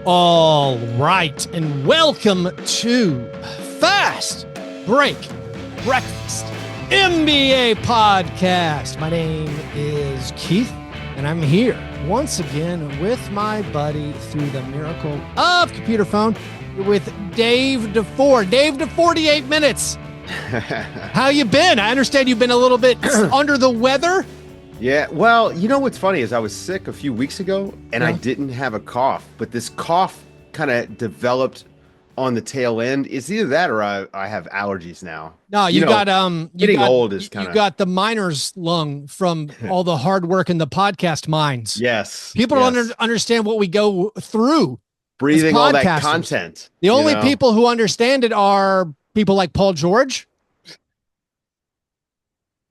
All right, and welcome to Fastbreak Breakfast NBA Podcast. My name is Keith, and I'm here once again with my buddy through the miracle of computer phone with Dave DeFore. Dave to 48 minutes. How you been? I understand you've been a little bit under the weather. Yeah, well, you know what's funny is I was sick a few weeks ago and I didn't have a cough, but this cough kind of developed on the tail end. It's either that or I have allergies now. No, you old is kind of. You got the miner's lung from all the hard work in the podcast mines. Yes. People don't understand what we go through. Breathing all that content. The only people who understand it are people like Paul George.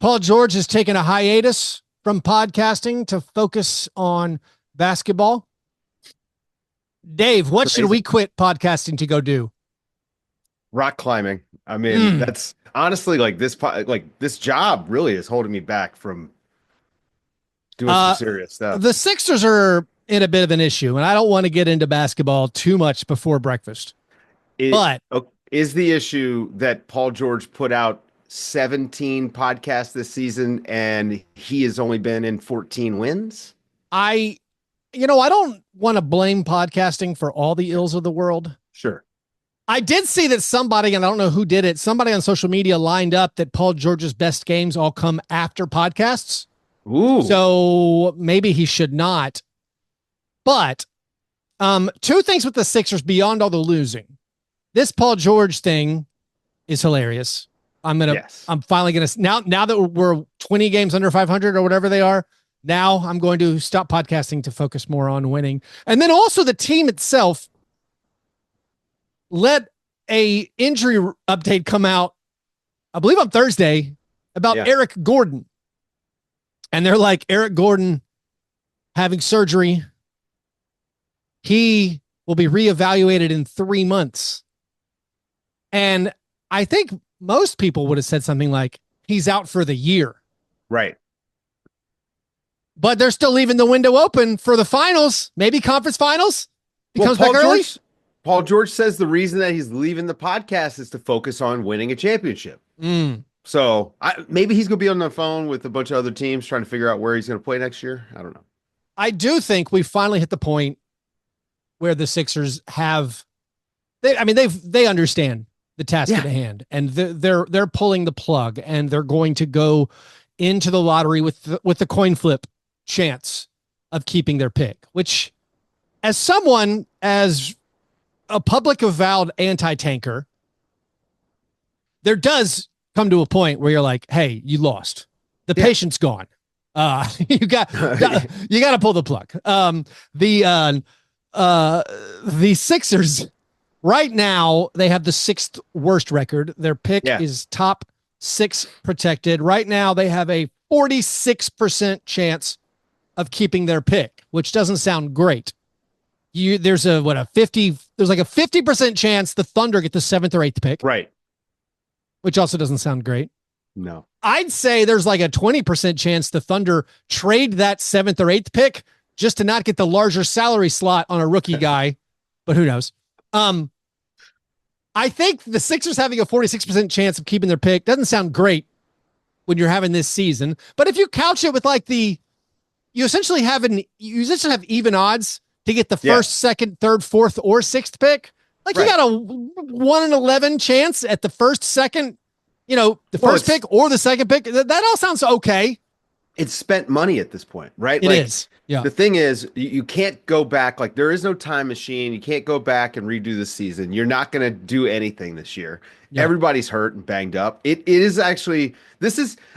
Paul George has taken a hiatus from podcasting to focus on basketball. Dave, what should we quit podcasting to go do? Rock climbing. I mean, that's honestly like this job really is holding me back from doing some serious stuff. The Sixers are in a bit of an issue, and I don't want to get into basketball too much before breakfast. But is the issue that Paul George put out 17 podcasts this season and he has only been in 14 wins? I don't want to blame podcasting for all the ills of the world. Sure. I did see that somebody, and I don't know who did it, somebody on social media lined up that Paul George's best games all come after podcasts. Ooh. So maybe he should not. But two things with the Sixers beyond all the losing. This Paul George thing is hilarious. I'm finally going to, now that we're 20 games under 500 or whatever they are, now I'm going to stop podcasting to focus more on winning. And then also the team itself let a injury update come out, I believe on Thursday, about Eric Gordon. And they're like, Eric Gordon having surgery. He will be reevaluated in 3 months. And I think most people would have said something like, he's out for the year. Right. But they're still leaving the window open for the finals, maybe conference finals. He comes back early. Paul George says the reason that he's leaving the podcast is to focus on winning a championship. So maybe he's going to be on the phone with a bunch of other teams trying to figure out where he's going to play next year. I don't know. I do think we finally hit the point where the Sixers they understand the task at hand, and they're pulling the plug, and they're going to go into the lottery with the coin flip chance of keeping their pick, which as a public avowed anti-tanker, there does come to a point where you're like, hey, you lost. The patience gone. You got to pull the plug. The Sixers right now, they have the 6th worst record. Their pick is top 6 protected. Right now, they have a 46% chance of keeping their pick, which doesn't sound great. There's like a 50% chance the Thunder get the 7th or 8th pick. Right. Which also doesn't sound great. No. I'd say there's like a 20% chance the Thunder trade that 7th or 8th pick just to not get the larger salary slot on a rookie guy, but who knows? I think the Sixers having a 46% chance of keeping their pick doesn't sound great when you're having this season. But if you couch it with like you essentially have even odds to get the first, second, third, fourth, or 6th pick. Like you got a 1 in 11 chance at the first, second, the first pick or the 2nd pick. That all sounds okay. It's spent money at this point, right? It is. Yeah. The thing is, you can't go back. Like, there is no time machine. You can't go back and redo the season. You're not going to do anything this year. Yeah. Everybody's hurt and banged up. It is actually,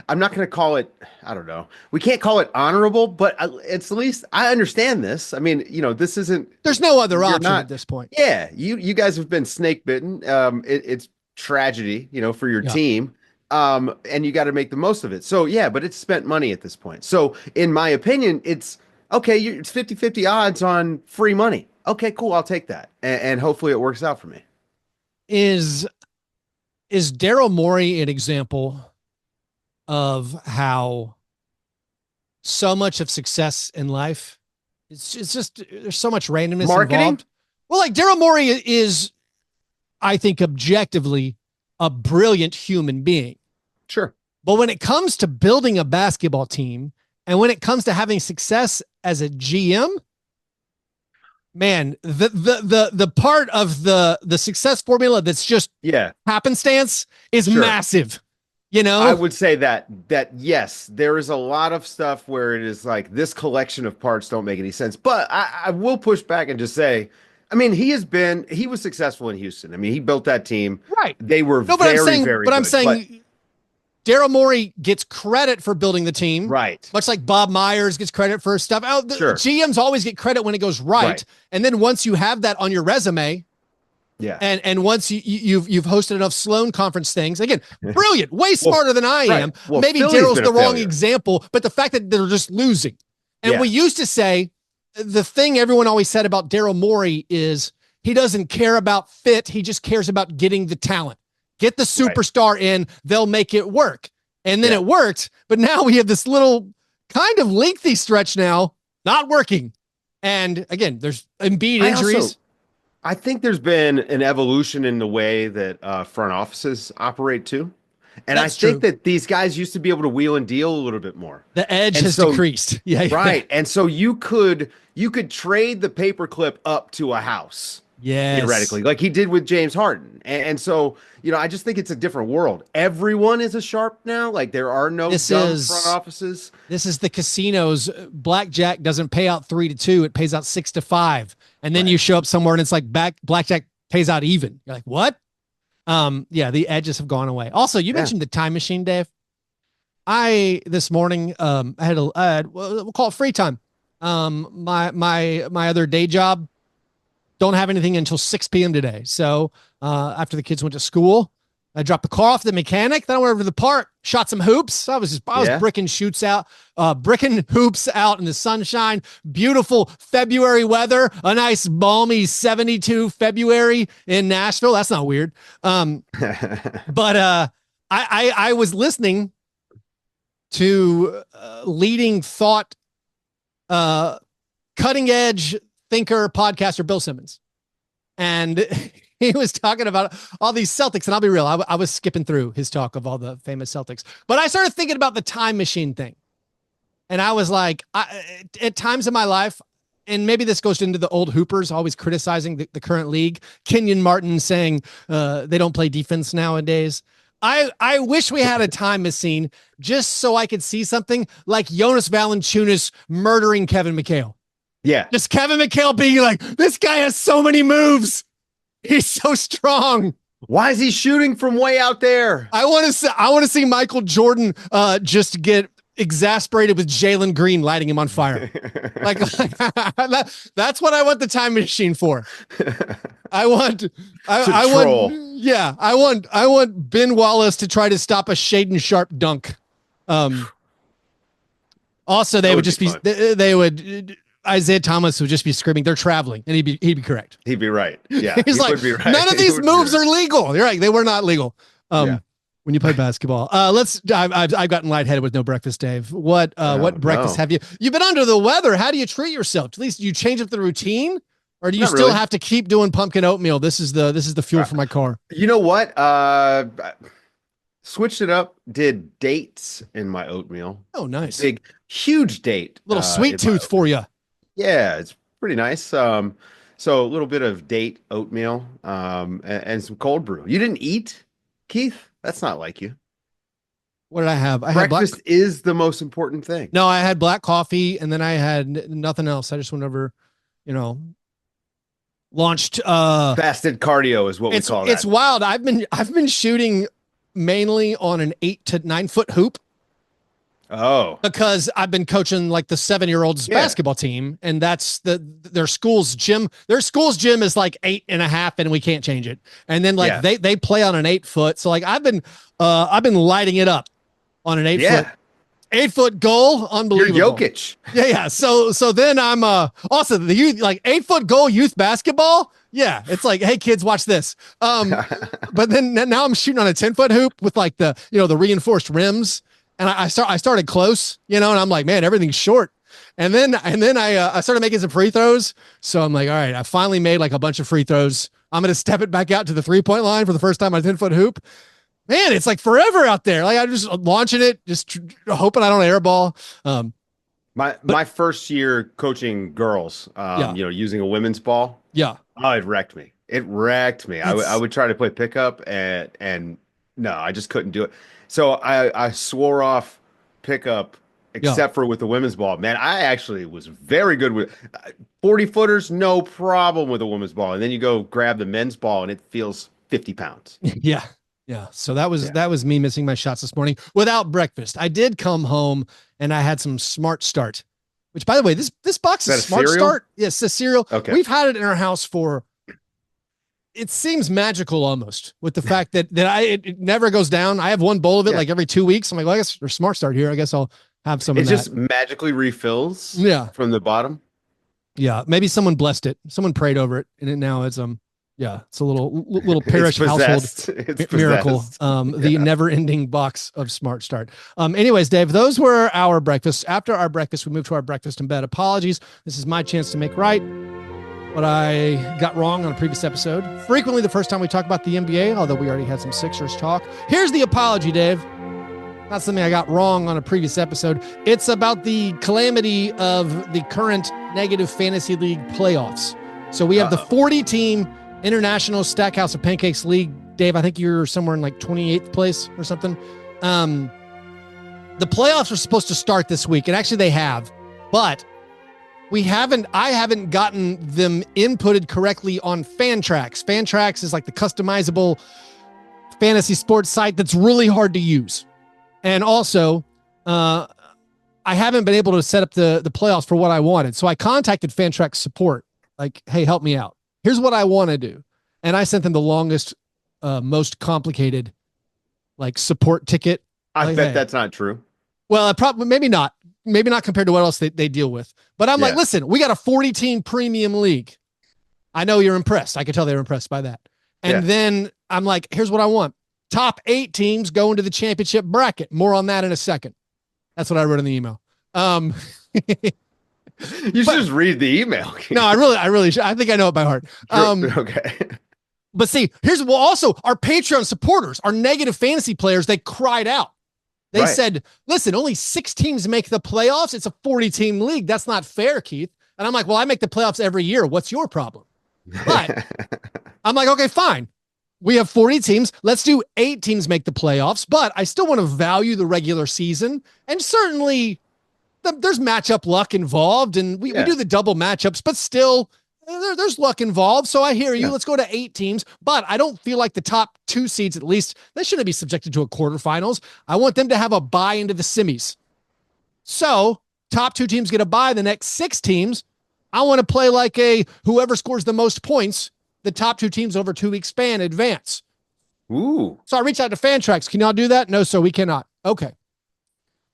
I'm not going to call it, I don't know. We can't call it honorable, but it's at least, I understand this. I mean, this isn't. There's no other option at this point. Yeah. You guys have been snake bitten. It's tragedy, for your team. And you got to make the most of it. So but it's spent money at this point. So in my opinion, it's okay. It's 50-50 odds on free money. Okay, cool. I'll take that. And hopefully it works out for me. Is Daryl Morey an example of how so much of success in life, it's just, there's so much randomness marketing involved? Well, like Daryl Morey is, I think, objectively a brilliant human being. Sure. But when it comes to building a basketball team and when it comes to having success as a GM, man, the part of the success formula that's just happenstance is massive. You know, I would say that yes, there is a lot of stuff where it is like this collection of parts don't make any sense. But I will push back and just say, I mean, he was successful in Houston. I mean, he built that team. Right. They were very good. I'm saying Daryl Morey gets credit for building the team. Right. Much like Bob Myers gets credit for stuff. Sure. GMs always get credit when it goes right. And then once you have that on your resume, and once you've hosted enough Sloan conference things, again, brilliant, way smarter than I am. Well, maybe Daryl's the wrong example, but the fact that they're just losing. And we used to say the thing everyone always said about Daryl Morey is he doesn't care about fit. He just cares about getting the talent. Get the superstar in, they'll make it work. And then it worked. But now we have this little kind of lengthy stretch now, not working. And again, there's Embiid injuries. I think there's been an evolution in the way that front offices operate too. And I think that these guys used to be able to wheel and deal a little bit more. The edge has decreased. Right. And so you could trade the paperclip up to a house. Theoretically, like he did with James Harden. And so, you know, I just think it's a different world. Everyone is a sharp now. Like there are no dumb front offices. This is the casinos. Blackjack doesn't pay out 3-2. It pays out 6-5. And then you show up somewhere and it's like blackjack pays out even. You're like, what? The edges have gone away. Also, you mentioned the time machine, Dave. This morning, I had we'll call it free time. My other day job, don't have anything until 6 p.m. today. So after the kids went to school, I dropped the car off the mechanic. Then I went over to the park, shot some hoops. I was bricking hoops out in the sunshine. Beautiful February weather. A nice balmy 72 February in Nashville. That's not weird. But I was listening to leading thought, cutting edge thinker podcaster Bill Simmons, and he was talking about all these Celtics. And I'll be real, I was skipping through his talk of all the famous Celtics, but I started thinking about the time machine thing, and I was like, at times in my life, and maybe this goes into the old Hoopers always criticizing the current league, Kenyon Martin saying they don't play defense nowadays. I wish we had a time machine just so I could see something like Jonas Valanciunas murdering Kevin McHale. Yeah. Just Kevin McHale being like, this guy has so many moves. He's so strong. Why is he shooting from way out there? I want to see Michael Jordan just get exasperated with Jalen Green lighting him on fire. That's what I want the time machine for. I want Ben Wallace to try to stop a Shaden Sharp dunk. Also, Isaiah Thomas would just be screaming, they're traveling, and he'd be correct. He'd be right. Yeah. He's like, none of these moves are legal. You're right. They were not legal. When you play basketball. I've gotten lightheaded with no breakfast, Dave. What breakfast have you? You've been under the weather. How do you treat yourself? At least you change up the routine, or do you still have to keep doing pumpkin oatmeal? This is the fuel for my car. You know what? Switched it up. Did dates in my oatmeal. Oh, nice. Big, huge date. Little sweet tooth for you. Yeah, it's pretty nice. So a little bit of date oatmeal, and some cold brew. You didn't eat, Keith? That's not like you. What did I have? Breakfast is the most important thing. No, I had black coffee, and then I had nothing else. I just went over, launched. Fasted cardio is what we call that. It's wild. I've been shooting mainly on an 8 to 9 foot hoop. Oh, because I've been coaching like the 7-year-olds basketball team, and that's their school's gym. Their school's gym is like 8.5, and we can't change it. And then they play on an 8 foot. So like I've been lighting it up on an 8 foot. 8 foot goal, unbelievable. You're Jokic. Yeah. So then I'm also the youth, like 8 foot goal youth basketball. Yeah, it's like, hey kids, watch this. But then now I'm shooting on a 10 foot hoop with like the reinforced rims. And I started close, and I'm like, man, everything's short. And then I started making some free throws. So I'm like, all right, I finally made like a bunch of free throws. I'm going to step it back out to the 3-point line for the first time on a 10-foot hoop. Man, it's like forever out there. Like I'm just launching it, just hoping I don't airball. My first year coaching girls, using a women's ball. Yeah. Oh, it wrecked me. I would try to play pickup and no, I just couldn't do it. So I swore off pickup except for with the women's ball. Man, I actually was very good with 40 footers, no problem with a women's ball. And then you go grab the men's ball and it feels 50 pounds. Yeah. Yeah. So that was me missing my shots this morning without breakfast. I did come home and I had some Smart Start, which by the way, this box is Smart Start. Yes, the cereal. Okay. We've had it in our house for, it seems magical almost with the fact that it never goes down. I have one bowl of it like every 2 weeks. I'm like, well, I guess there's Smart Start here. I guess I'll have some of that. It just magically refills from the bottom. Yeah. Maybe someone blessed it. Someone prayed over it and now it's it's a little parish household miracle. The never-ending box of Smart Start. Anyways, Dave, those were our breakfasts. After our breakfast, we moved to our breakfast in bed. Apologies. This is my chance to make right what I got wrong on a previous episode. Frequently the first time we talk about the NBA, although we already had some Sixers talk. Here's the apology, Dave. Not something I got wrong on a previous episode. It's about the calamity of the current negative fantasy league playoffs. So we have the 40-team International Stackhouse of Pancakes League. Dave, I think you're somewhere in like 28th place or something. The playoffs are supposed to start this week, and actually they have, but I haven't gotten them inputted correctly on Fantrax. Fantrax is like the customizable fantasy sports site that's really hard to use. And also, I haven't been able to set up the playoffs for what I wanted. So I contacted Fantrax support, like, hey, help me out. Here's what I want to do. And I sent them the longest, most complicated, like support ticket. I bet that's not true. Well, maybe not compared to what else they deal with. But I'm like, listen, we got a 40-team premium league. I know you're impressed. I could tell they were impressed by that. And then I'm like, here's what I want. Top 8 teams go into the championship bracket. More on that in a second. That's what I wrote in the email. You should just read the email. No, I really should. I think I know it by heart. Okay. But see, also our Patreon supporters, our negative fantasy players, they cried out. They said, listen, only 6 teams make the playoffs. It's a 40-team league. That's not fair, Keith. And I'm like, well, I make the playoffs every year. What's your problem? But I'm like, okay, fine. We have 40 teams. Let's do 8 teams make the playoffs, but I still want to value the regular season. And certainly there's matchup luck involved, and we do the double matchups, but still there's luck involved. So I hear you. Let's go to 8 teams, but I don't feel like the top 2 seeds, at least, they shouldn't be subjected to a quarterfinals. I want them to have a bye into the semis. So top 2 teams get a bye. The next 6 teams, I want to play like whoever scores the most points, the top 2 teams over 2-week span advance. Ooh. So I reached out to Fantrax. Can y'all do that? No, sir, we cannot. Okay.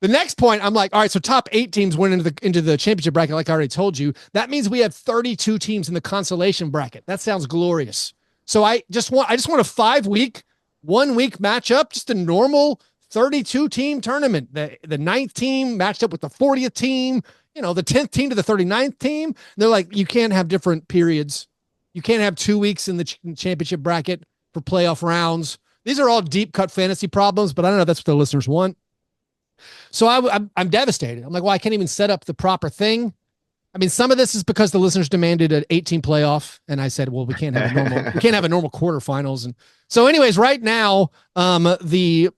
The next point, I'm like, all right, so top 8 teams went into the championship bracket, like I already told you. That means we have 32 teams in the consolation bracket. That sounds glorious. So I just want a 5-week, 1-week matchup, just a normal 32-team tournament. The 9th team matched up with the 40th team, the 10th team to the 39th team. They're like, you can't have different periods. You can't have 2 weeks in the championship bracket for playoff rounds. These are all deep cut fantasy problems, but I don't know if that's what the listeners want. So I'm devastated. I'm like, well, I can't even set up the proper thing. I mean, some of this is because the listeners demanded an 18 playoff, and I said, well, we can't have a normal quarterfinals. And so, anyways, right now, the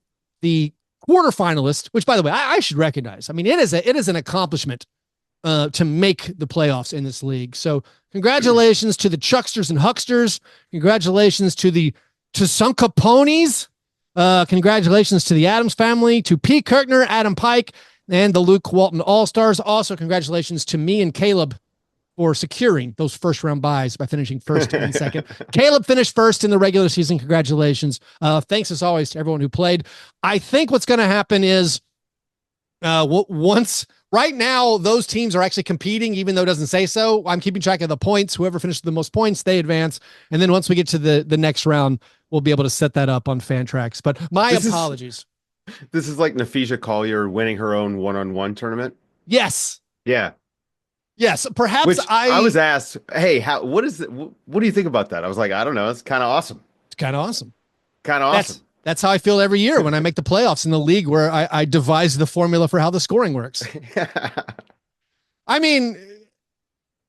quarterfinalist, which by the way, I should recognize. I mean, it is an accomplishment to make the playoffs in this league. So, congratulations to the Chucksters and Hucksters. Congratulations to the Tusunka Ponies. Congratulations to the Adams family, to P. Kirkner, Adam Pike, and the Luke Walton All-Stars. Also, congratulations to me and Caleb for securing those first-round buys by finishing first and second. Caleb finished first in the regular season. Congratulations. Thanks, as always, to everyone who played. I think what's going to happen is right now, those teams are actually competing, even though it doesn't say so. I'm keeping track of the points. Whoever finishes the most points, they advance. And then once we get to the next round, we'll be able to set that up on Fantrax. But apologies. This is like Nafisha Collier winning her own one-on-one tournament. Yes. Yeah. Yes, perhaps Which I was asked, hey, what is it? What do you think about that? I was like, I don't know. It's kind of awesome. It's kind of awesome. Kind of awesome. That's how I feel every year when I make the playoffs in the league where I devise the formula for how the scoring works. I mean,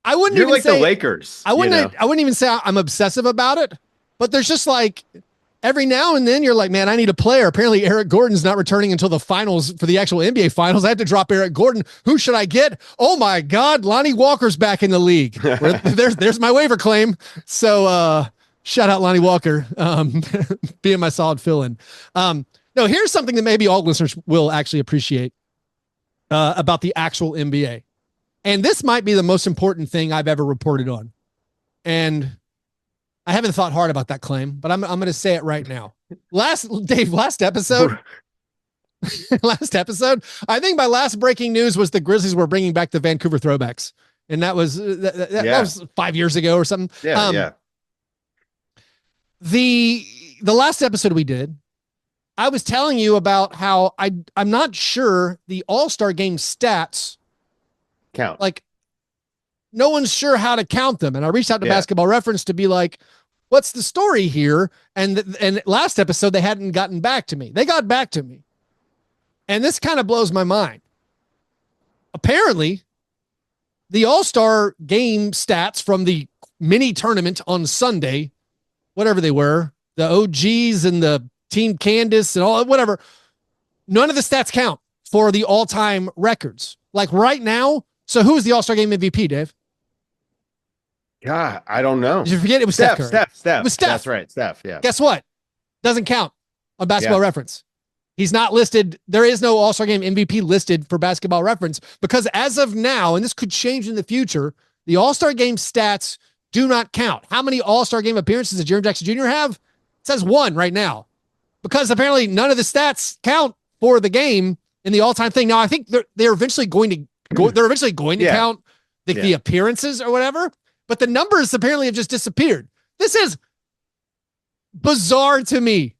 I wouldn't You're even like say the Lakers. I wouldn't even say I'm obsessive about it, but there's just like every now and then you're like, man, I need a player. Apparently Eric Gordon's not returning until the finals for the actual NBA finals. I have to drop Eric Gordon. Who should I get? Oh my God, Lonnie Walker's back in the league. There's my waiver claim. So shout out Lonnie Walker, being my solid fill-in. No, here's something that maybe all listeners will actually appreciate about the actual NBA. And this might be the most important thing I've ever reported on. And I haven't thought hard about that claim, but I'm going to say it right now. Last episode, I think my last breaking news was the Grizzlies were bringing back the Vancouver throwbacks. And that was, that was 5 years ago or something. Yeah. The last episode we did, I was telling you about how I'm not sure the All-Star game stats count. Like, no one's sure how to count them. And I reached out to Basketball Reference to be like, what's the story here? And last episode, they hadn't gotten back to me. They got back to me. And this kind of blows my mind. Apparently, the All-Star game stats from the mini tournament on Sunday, whatever they were, the OGs and the Team Candace and all, whatever, none of the stats count for the all-time records. Like right now, so who was the All-Star game MVP, Dave? God, I don't know. Did you forget? It was Steph Curry. Steph. It was Steph. That's right, Steph, yeah. Guess what? Doesn't count on Basketball Reference. He's not listed. There is no All-Star game MVP listed for Basketball Reference because as of now, and this could change in the future, the All-Star game stats do not count. How many All-Star game appearances does Jaren Jackson Jr. have? It says 1 right now because apparently none of the stats count for the game in the all-time thing. Now, I think they're eventually going to count the appearances or whatever, but the numbers apparently have just disappeared. This is bizarre to me.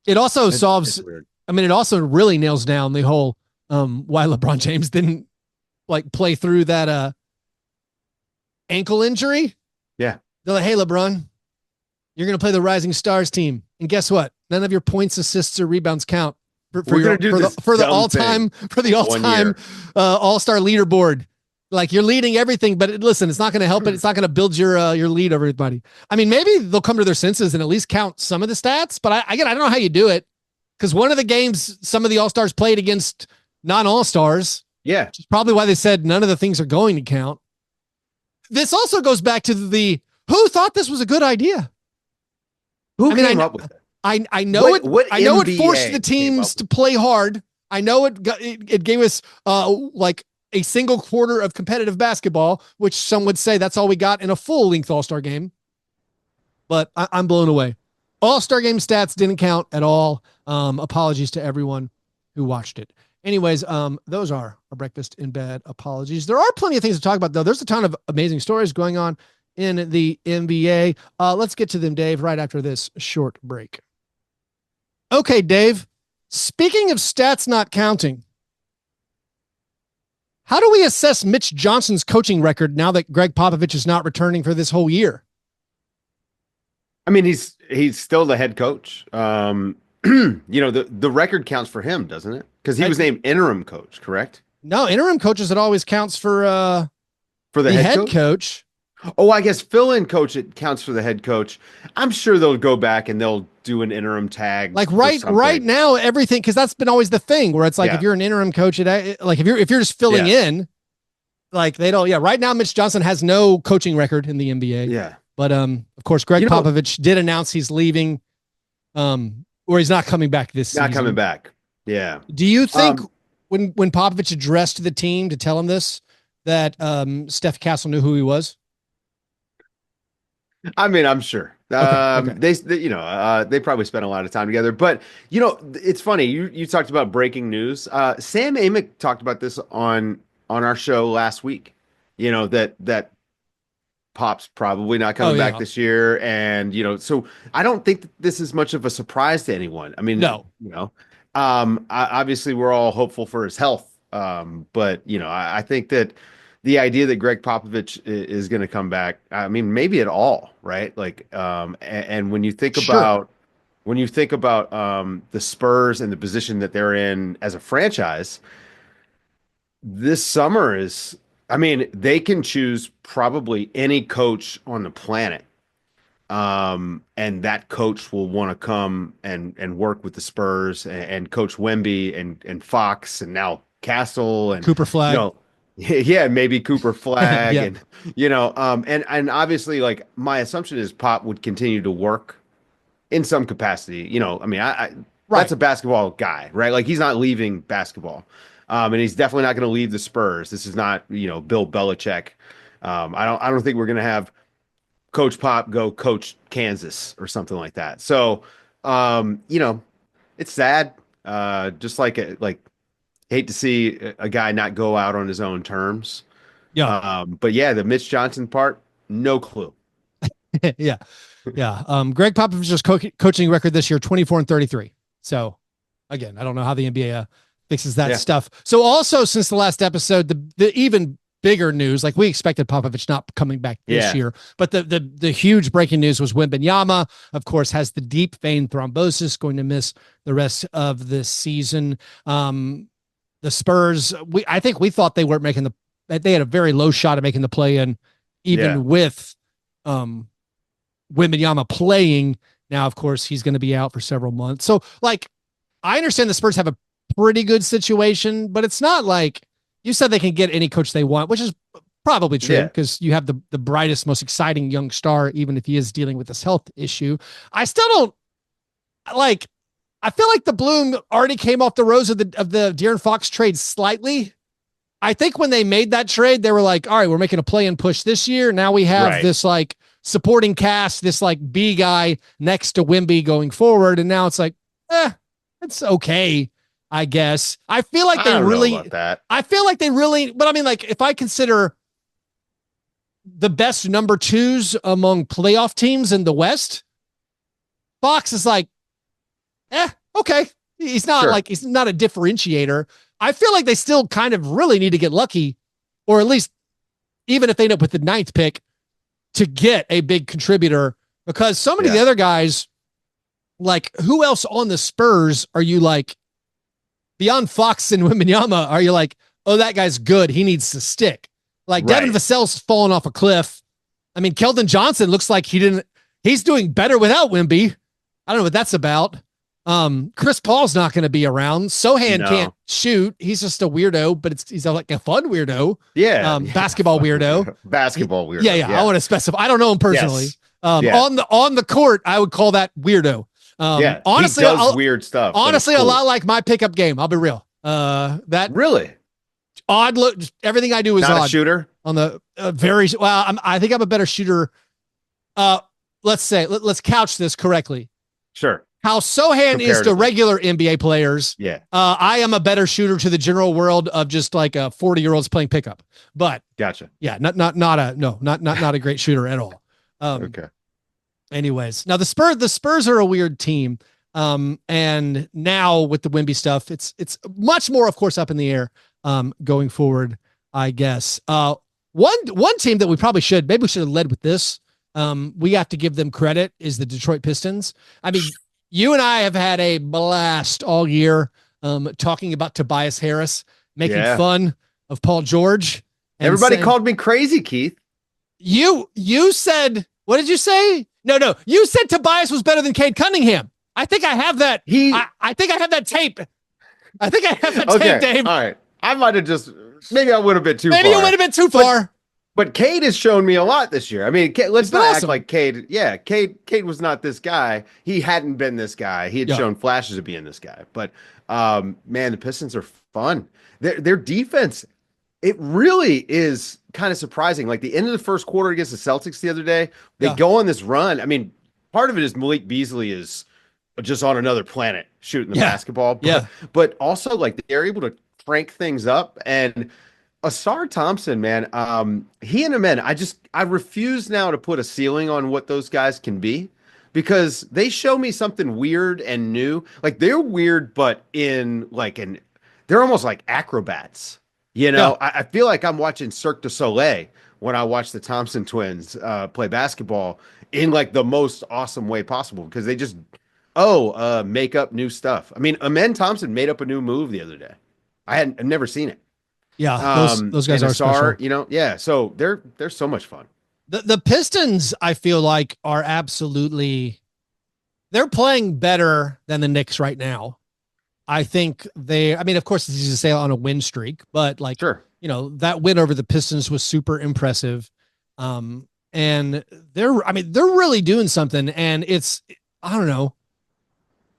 It also it also really nails down the whole why LeBron James didn't like play through that ankle injury. Yeah. They're like, hey, LeBron, you're going to play the Rising Stars team. And guess what? None of your points, assists, or rebounds count for the all-time all-star leaderboard. Like you're leading everything, but listen, it's not going to help it. It's not going to build your lead over everybody. I mean, maybe they'll come to their senses and at least count some of the stats, but I don't know how you do it because one of the games, some of the all-stars played against non-all-stars. Yeah. Which is probably why they said none of the things are going to count. This also goes back to who thought this was a good idea? Who came up with it? I know it forced the teams to play hard. I know it gave us like a single quarter of competitive basketball, which some would say that's all we got in a full length All-Star game. But I'm blown away. All-Star game stats didn't count at all. Apologies to everyone who watched it. Anyways, those are our breakfast in bed apologies. There are plenty of things to talk about, though. There's a ton of amazing stories going on in the NBA. Let's get to them, Dave, right after this short break. Okay, Dave, speaking of stats not counting, how do we assess Mitch Johnson's coaching record now that Greg Popovich is not returning for this whole year? I mean, he's still the head coach. The record counts for him, doesn't it? Because he was named interim coach, correct? No, interim coaches, it always counts for the head coach. Oh, I guess fill-in coach, it counts for the head coach. I'm sure they'll go back and they'll do an interim tag. Like right now, everything, because that's been always the thing where it's like if you're an interim coach, like if you're just filling in, like they don't. Yeah, right now Mitch Johnson has no coaching record in the NBA. Yeah, but of course Greg Popovich did announce he's leaving, or he's not coming back this season. Not coming back. Yeah. Do you think when Popovich addressed the team to tell him this that Steph Castle knew who he was? I mean, I'm sure. Okay. They probably spent a lot of time together. But it's funny. You talked about breaking news. Sam Amick talked about this on our show last week. That Pop's probably not coming back this year, and so I don't think that this is much of a surprise to anyone. I mean, no. Obviously, we're all hopeful for his health But I think that the idea that Greg Popovich is going to come back, I mean, maybe at all, right? Like, and Sure. when you think about the Spurs and the position that they're in as a franchise, this summer is, I mean, they can choose probably any coach on the planet. And that coach will want to come and work with the Spurs and coach Wemby and Fox and now Castle and Cooper you Flag. know yeah, maybe Cooper Flag Yeah. and obviously like my assumption is Pop would continue to work in some capacity. I mean, I that's Right. a basketball guy, right? Like he's not leaving basketball. And he's definitely not going to leave the Spurs. This is not, Bill Belichick. I don't think we're going to have Coach Pop go coach Kansas or something like that. So, it's sad. Just like hate to see a guy not go out on his own terms. Yeah. But yeah, the Mitch Johnson part, no clue. Yeah. Yeah. Greg Popovich's coaching record this year, 24-33. So again, I don't know how the NBA fixes that Yeah. stuff. So also since the last episode, the even bigger news, like we expected Popovich not coming back this year, but the huge breaking news was Wembanyama, of course, has the deep vein thrombosis, going to miss the rest of this season. The Spurs, I think we thought they weren't making they had a very low shot at making the play in, even with Wembanyama playing. Now, of course, he's going to be out for several months. So, like, I understand the Spurs have a pretty good situation, but it's not like you said they can get any coach they want, which is probably true because you have the brightest, most exciting young star, even if he is dealing with this health issue. I still don't like. I feel like the bloom already came off the rose of the De'Aaron Fox trade slightly. I think when they made that trade, they were like, all right, we're making a play and push this year. Now we have this like supporting cast, this like B guy next to Wemby going forward. And now it's like, it's okay, I guess. I feel like they really, I feel like they really, but I mean, like if I consider the best number twos among playoff teams in the West, Fox is like, okay. He's not like, he's not a differentiator. I feel like they still kind of really need to get lucky, or at least even if they end up with the 9th pick, to get a big contributor, because so many of the other guys, like who else on the Spurs are you like beyond Fox and Wembanyama? Are you like, oh, that guy's good, he needs to stick? Like Devin Vassell's fallen off a cliff. I mean, Keldon Johnson looks like he's doing better without Wemby. I don't know what that's about. Chris Paul's not going to be around. Sohan can't shoot. He's just a weirdo, but he's like a fun weirdo. Basketball weirdo. Basketball weirdo. Yeah. I want to specify. I don't know him personally. On the court, I would call that weirdo. Honestly, he does weird stuff. Honestly, cool. A lot like my pickup game. I'll be real. That really odd look. Everything I do is not odd. A shooter On the very well. I think I'm a better shooter. Let's couch this correctly. Sure. How Sohan is to regular NBA players. I am a better shooter to the general world of just like 40-year-olds playing pickup. But gotcha. Yeah, not a great shooter at all. Okay. Anyways, now the Spurs are a weird team. And now with the Wemby stuff, it's much more, of course, up in the air going forward, I guess. One team that we should have led with this. We have to give them credit is the Detroit Pistons. I mean, you and I have had a blast all year talking about Tobias Harris, making fun of Paul George. Everybody called me crazy, Keith. You said, what did you say? No. You said Tobias was better than Cade Cunningham. I think I have that. I think I have that tape. Tape, Dave. All right. I might have maybe I would have been too far. Maybe you would have been too far. But Cade has shown me a lot this year. I mean, let's not act like Cade. Yeah, Cade was not this guy. He hadn't been this guy. He had shown flashes of being this guy. But man, the Pistons are fun. Their defense, it really is kind of surprising. Like the end of the first quarter against the Celtics the other day, they go on this run. I mean, part of it is Malik Beasley is just on another planet shooting the basketball. But also like they're able to crank things up. And Asar Thompson, man, he and Amen, I refuse now to put a ceiling on what those guys can be, because they show me something weird and new. Like they're weird, but in like they're almost like acrobats. Yeah. I feel like I'm watching Cirque du Soleil when I watch the Thompson twins play basketball in like the most awesome way possible because they just make up new stuff. I mean, Amen Thompson made up a new move the other day. I've never seen it. Yeah, those guys And are special. yeah. So they're so much fun. The Pistons, I feel like, are absolutely they're playing better than the Knicks right now. I think of course it's easy to say on a win streak, but like, Sure. That win over the Pistons was super impressive. And they're really doing something, and I don't know.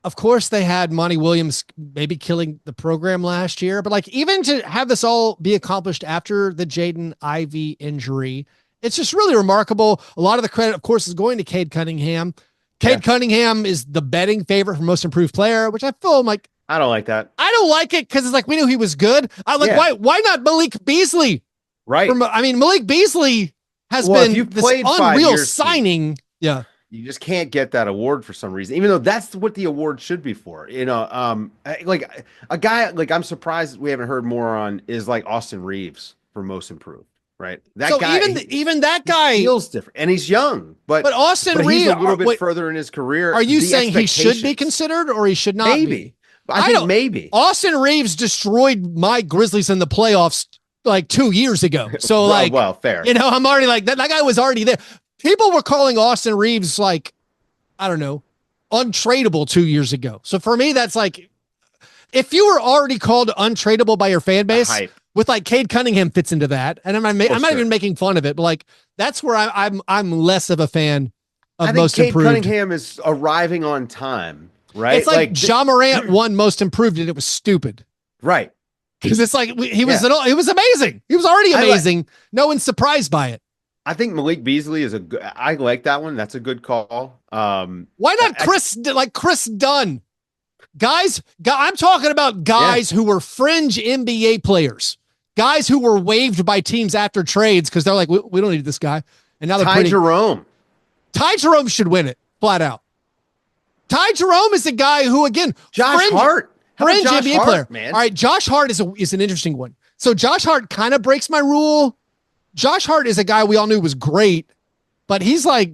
Of course they had Monty Williams maybe killing the program last year, but like even to have this all be accomplished after the Jaden Ivey injury, it's just really remarkable. A lot of the credit, of course, is going to Cade Cunningham. Cade Cunningham is the betting favorite for most improved player, which I feel like I don't like that. I don't like it because it's like we knew he was good. I like why not Malik Beasley? Right. Malik Beasley has been this unreal signing. Yeah. You just can't get that award for some reason, even though that's what the award should be for. Like a guy like I'm surprised we haven't heard more on is like Austin Reeves for most improved. Right. That guy, even that guy feels different, and he's young, but Austin Reeves he's a little bit further in his career. Are you saying he should be considered or he should not be? I think maybe Austin Reeves destroyed my Grizzlies in the playoffs like 2 years ago. So fair. I'm already like that guy was already there. People were calling Austin Reeves like, I don't know, untradeable 2 years ago. So for me, that's like, if you were already called untradeable by your fan base, with like Cade Cunningham fits into that, and I'm not even making fun of it, but like that's where I'm less of a fan of most improved. Cade Cunningham is arriving on time, right? It's like Ja Morant won most improved, and it was stupid, right? Because it's like he was amazing. He was already amazing. No one's surprised by it. I think Malik Beasley is I like that one. That's a good call. Why not Chris Dunn? Guys, I'm talking about guys who were fringe NBA players, guys who were waived by teams after trades because they're like, we don't need this guy. And now they're Jerome. Ty Jerome should win it flat out. Ty Jerome is a guy who, again, Josh Hart, fringe NBA player. Man. All right, Josh Hart is an interesting one. So Josh Hart kind of breaks my rule. Josh Hart is a guy we all knew was great, but he's like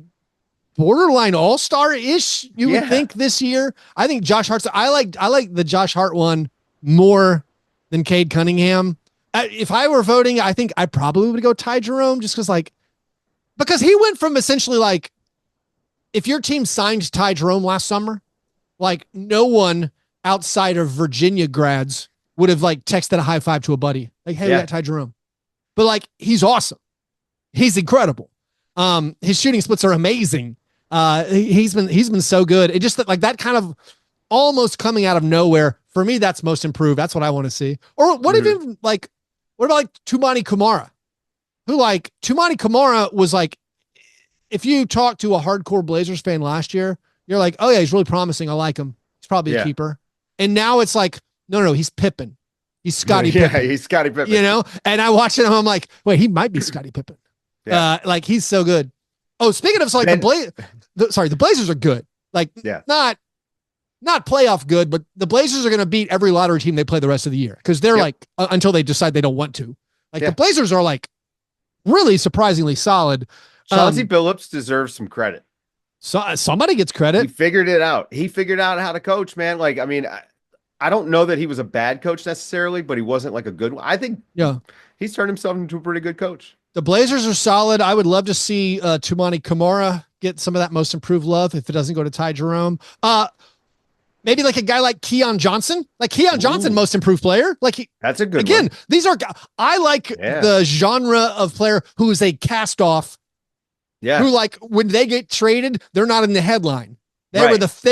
borderline all-star-ish, you would think, this year. I think Josh Hart's I like the Josh Hart one more than Cade Cunningham. If I were voting, I think I probably would go Ty Jerome just because he went from essentially like, if your team signed Ty Jerome last summer, like no one outside of Virginia grads would have like texted a high five to a buddy. Like, hey, we got Ty Jerome. But like, he's awesome. He's incredible. His shooting splits are amazing. He's been so good. It just like that kind of almost coming out of nowhere. For me, that's most improved. That's what I want to see. Or what even like, what about like Tumani Kamara? Who like Tumani Kamara was like, if you talk to a hardcore Blazers fan last year, you're like, oh yeah, he's really promising. I like him. He's probably a keeper. And now it's like, no, he's Pippen. He's Scottie Pippen. He's Scottie Pippen. And I watched him. I'm like, wait, he might be Scottie Pippen. Like he's so good. Oh, speaking of, so like the Blazers are good. Like not playoff good, but the Blazers are going to beat every lottery team they play the rest of the year because they're like until they decide they don't want to. Like the Blazers are like really surprisingly solid. Chauncey Billups deserves some credit. So somebody gets credit. He figured it out. He figured out how to coach, man. Like, I mean, I don't know that he was a bad coach necessarily, but he wasn't like a good one. I think he's turned himself into a pretty good coach. The Blazers are solid. I would love to see Tumani Kamara get some of that most improved love if it doesn't go to Ty Jerome. Maybe like a guy like Keon Johnson. Like Keon Johnson, most improved player. Like that's a good again, one. These are I like the genre of player who is a cast off. Yeah. Who like when they get traded, they're not in the headline. They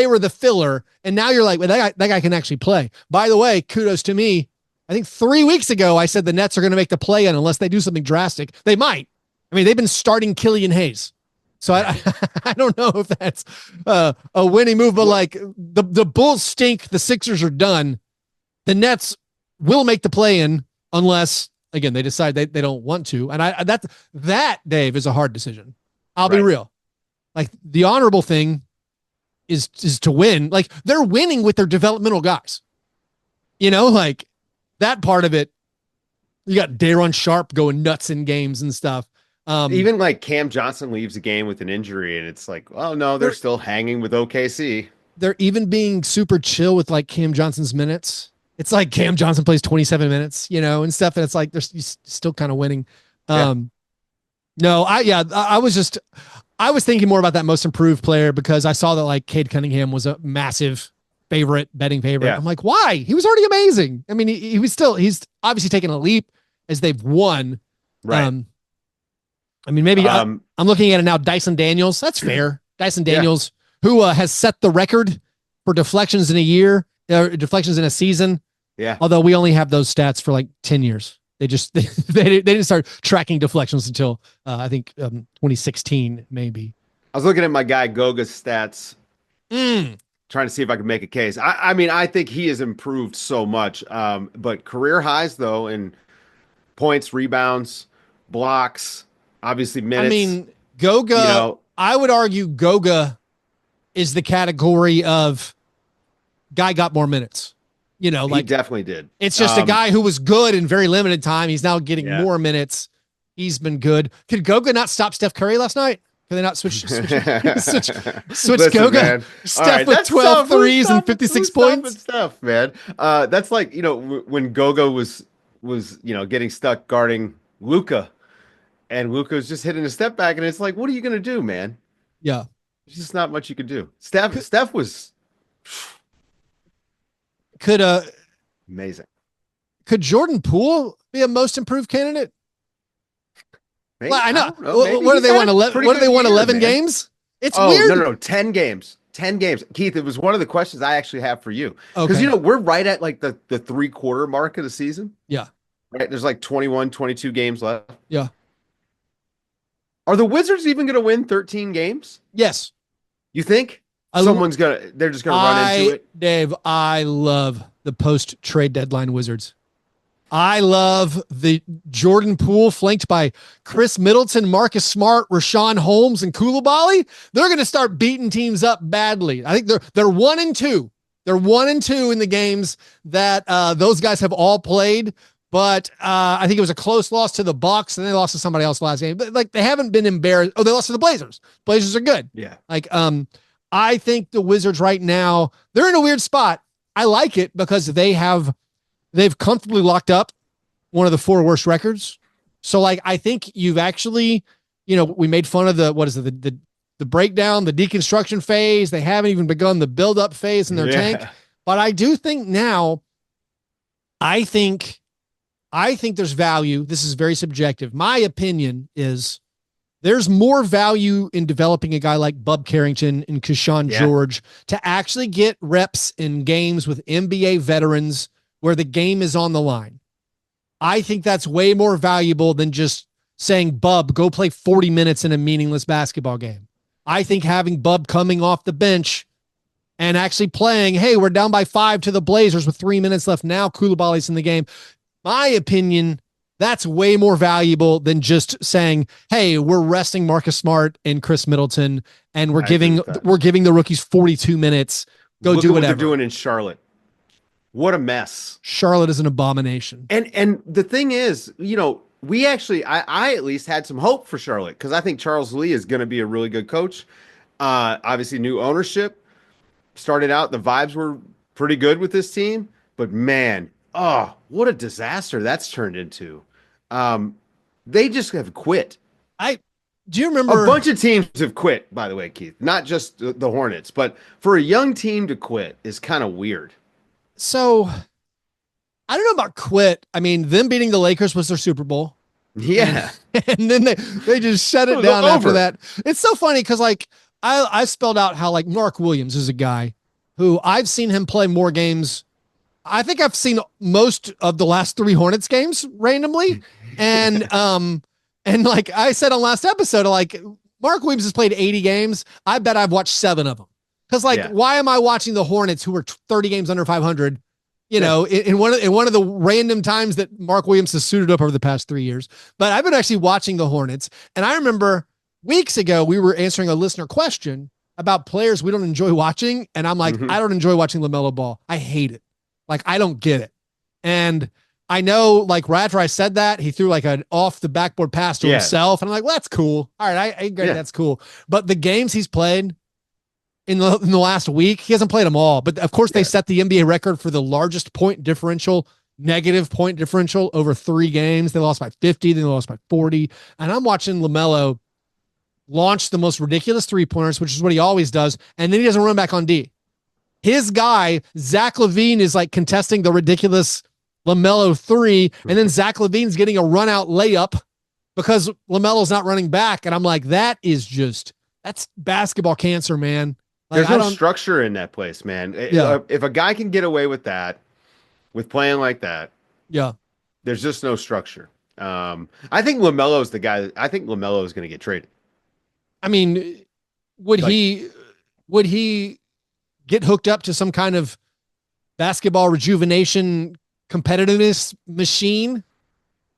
were the filler. And now you're like, well, that guy can actually play. By the way, kudos to me. I think 3 weeks ago, I said the Nets are going to make the play-in unless they do something drastic. They might. I mean, they've been starting Killian Hayes. So I don't know if that's a winning move, but like the Bulls stink. The Sixers are done. The Nets will make the play-in unless, again, they decide they don't want to. And that, Dave, is a hard decision. I'll be real. Like the honorable thing is to win. Like they're winning with their developmental guys. Like that part of it, you got Daron Sharp going nuts in games and stuff. Even like Cam Johnson leaves a game with an injury, and it's like, oh no, they're still hanging with OKC. They're even being super chill with like Cam Johnson's minutes. It's like Cam Johnson plays 27 minutes, and stuff. And it's like, they're still kind of winning. No, I was thinking more about that most improved player because I saw that like Cade Cunningham was a massive betting favorite. Yeah. I'm like, why? He was already amazing. I mean, he's obviously taking a leap as they've won. Right. I mean, maybe I'm looking at it now. Dyson Daniels, that's fair. Dyson Daniels, who has set the record for deflections in a year, deflections in a season. Yeah. Although we only have those stats for like 10 years. They didn't start tracking deflections until I think 2016, maybe. I was looking at my guy Goga's stats, trying to see if I could make a case. I mean, I think he has improved so much. But career highs though in points, rebounds, blocks, obviously minutes. I mean, Goga. I would argue Goga is the category of guy got more minutes. He definitely did. It's just a guy who was good in very limited time. He's now getting more minutes. He's been good. Could Goga not stop Steph Curry last night? Could they not switch Listen, Goga? Man. Steph with 12 threes and 56 points. Stuff, man. That's like, when Goga was getting stuck guarding Luka, and Luka was just hitting a step back, and it's like, what are you gonna do, man? Yeah, there's just not much you can do. Steph was. Amazing. Could Jordan Poole be a most improved candidate? Maybe, well, I know. Maybe. What do they want? 11? What do they want? 11 games? It's weird. No, 10 games. 10 games. Keith, it was one of the questions I actually have for you. Because we're right at like the 3/4 mark of the season. Yeah. Right. There's like 21, 22 games left. Yeah. Are the Wizards even going to win 13 games? Yes. You think? They're just gonna run into it. Dave, I love the post-trade deadline Wizards. I love the Jordan Poole flanked by Chris Middleton, Marcus Smart, Rashawn Holmes, and Koulibaly. They're going to start beating teams up badly. I think they're 1-2. They're 1-2 in the games that those guys have all played. But I think it was a close loss to the Bucks, and they lost to somebody else last game. But like, they haven't been embarrassed. Oh, they lost to the Blazers. Blazers are good. Yeah. I think the Wizards right now, they're in a weird spot. I like it because they've comfortably locked up one of the 4 worst records. So like, I think you've actually, we made fun of the breakdown, the deconstruction phase. They haven't even begun the build-up phase in their tank. But I do think now, I think there's value. This is very subjective. My opinion is there's more value in developing a guy like Bub Carrington and Keyshawn George to actually get reps in games with NBA veterans where the game is on the line. I think that's way more valuable than just saying, Bub, go play 40 minutes in a meaningless basketball game. I think having Bub coming off the bench and actually playing, hey, we're down by 5 to the Blazers with 3 minutes left now, Koulibaly's in the game. My opinion, that's way more valuable than just saying, hey, we're resting Marcus Smart and Chris Middleton, and we're giving the rookies 42 minutes. Look do whatever. What they're doing in Charlotte. What a mess. Charlotte is an abomination. And the thing is, we actually, I at least had some hope for Charlotte because I think Charles Lee is going to be a really good coach. Obviously, new ownership. Started out, the vibes were pretty good with this team, but man, what a disaster that's turned into. They just have quit. Do you remember? A bunch of teams have quit, by the way, Keith. Not just the Hornets, but for a young team to quit is kind of weird. So, I don't know about quit. I mean, them beating the Lakers was their Super Bowl. Yeah. And then they just shut it down after that. It's so funny because, like, I spelled out how, like, Mark Williams is a guy who I've seen him play more games. I think I've seen most of the last 3 Hornets games randomly. And like I said on last episode, like, Mark Williams has played 80 games. I bet I've watched 7 of them. Because why am I watching the Hornets who are 30 games under 500? In one of the random times that Mark Williams has suited up over the past 3 years. But I've been actually watching the Hornets, and I remember weeks ago we were answering a listener question about players we don't enjoy watching, and I'm like, I don't enjoy watching LaMelo Ball. I hate it. Like, I don't get it. And I know, like, right after I said that, he threw like an off the backboard pass to himself. And I'm like, well, that's cool. All right, I agree. That's cool. But the games he's played in the last week, he hasn't played them all. But of course, they set the NBA record for the largest point differential, negative point differential over 3 games. They lost by 50, then they lost by 40. And I'm watching LaMelo launch the most ridiculous 3-pointers, which is what he always does. And then he doesn't run back on D. His guy, Zach LaVine, is like contesting the ridiculous LaMelo 3, and then Zach LaVine's getting a run out layup because LaMelo's not running back. And I'm like, that's basketball cancer, man. Like, there's no structure in that place, man. If a guy can get away with that, with playing like that, there's just no structure. I think LaMelo's the guy. I think LaMelo is going to get traded. I mean, would he get hooked up to some kind of basketball rejuvenation competitiveness machine?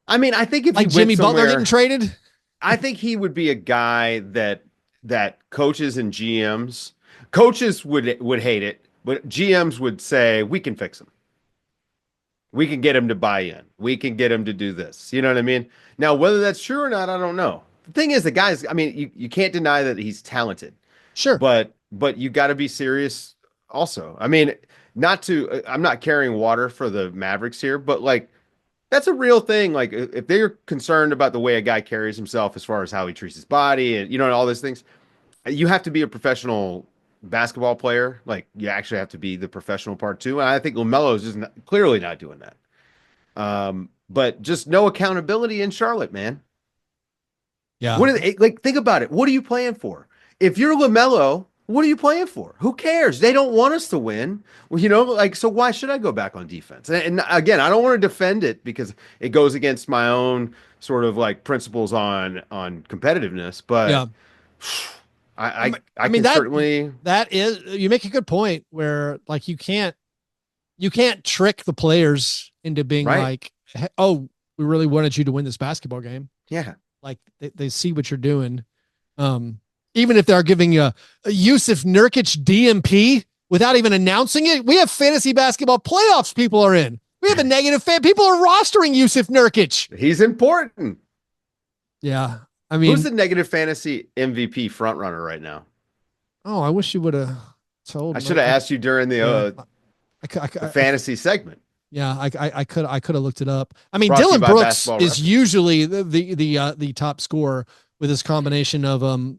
I mean, I think if like Jimmy Butler getting traded, I think he would be a guy that coaches and GMs, coaches would hate it, but GMs would say, we can fix him. We can get him to buy in. We can get him to do this. You know what I mean? Now, whether that's true or not, I don't know. The thing is, the guy's, I mean, you can't deny that he's talented. Sure. But you got to be serious also. I mean, I'm not carrying water for the Mavericks here, but like, that's a real thing. Like, if they're concerned about the way a guy carries himself as far as how he treats his body and, you know, all those things, you have to be a professional basketball player. Like, you actually have to be the professional part too. And I think LaMelo is just clearly not doing that. But just no accountability in Charlotte, man. Yeah. What are they, like, think about it. What are you playing for? If you're LaMelo, what are you playing for? Who cares? They don't want us to win. Well, you know, like, so why should I go back on defense? And again, I don't want to defend it because it goes against my own sort of like principles on competitiveness. But I mean, certainly that is, you make a good point where like you can't trick the players into being like, oh, we really wanted you to win this basketball game. Yeah. Like they see what you're doing. Even if they're giving you a Yusuf Nurkic DMP without even announcing it, we have fantasy basketball playoffs people are in. We have a negative fan. People are rostering Yusuf Nurkic. He's important. Yeah. I mean, who's the negative fantasy MVP frontrunner right now? Oh, I wish you would have told. I should have asked you during the fantasy segment. Yeah, I could have looked it up. I mean, Dylan Brooks is usually the top scorer with this combination of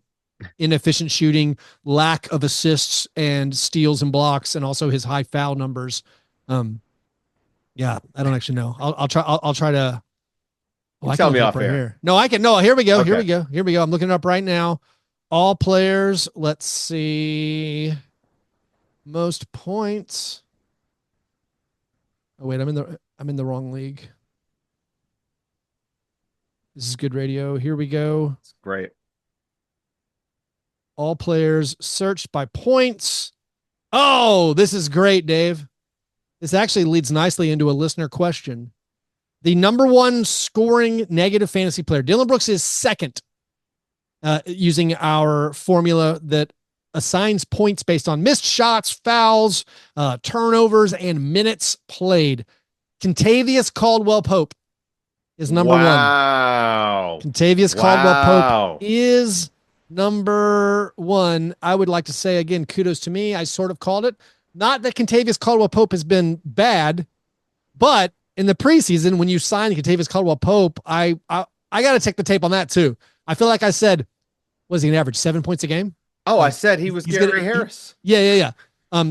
inefficient shooting, lack of assists and steals and blocks, and also his high foul numbers. Yeah, I don't actually know. I'll try to. Oh, tell me off right air. Here. No, I can. No, here we go. Okay. Here we go. I'm looking it up right now. All players. Let's see. Most points. Oh wait, I'm in the wrong league. This is good radio. Here we go. It's great. All players searched by points. Oh, this is great, Dave. This actually leads nicely into a listener question. The number one scoring negative fantasy player, Dylan Brooks, is second, using our formula that assigns points based on missed shots, fouls, turnovers, and minutes played. Contavious Caldwell-Pope is number one. Contavious Caldwell-Pope is number one. I would like to say again, kudos to me. I sort of called it. Not that Contavious Caldwell-Pope has been bad, but in the preseason, when you signed Contavious Caldwell-Pope, I got to take the tape on that too. I feel like I said, was he an average 7 points a game? Oh, I said he was Gary Harris. Yeah.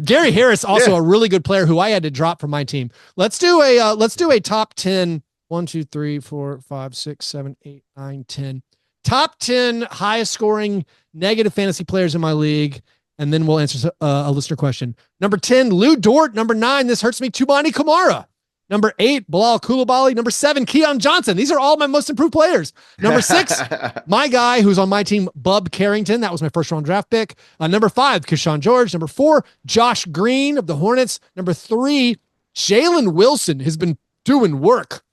Gary Harris, also a really good player who I had to drop from my team. Let's do a top 10. 1, 2, 3, 4, 5, 6, 7, 8, 9, 10. Top 10 highest scoring negative fantasy players in my league. And then we'll answer a listener question. Number 10, Lou Dort. Number 9, this hurts me, Tubani Kamara. Number 8, Bilal Coulibaly. Number 7, Keon Johnson. These are all my most improved players. Number 6, my guy who's on my team, Bub Carrington. That was my first round draft pick. Number 5, Keyshawn George. Number 4, Josh Green of the Hornets. Number 3, Jalen Wilson has been doing work.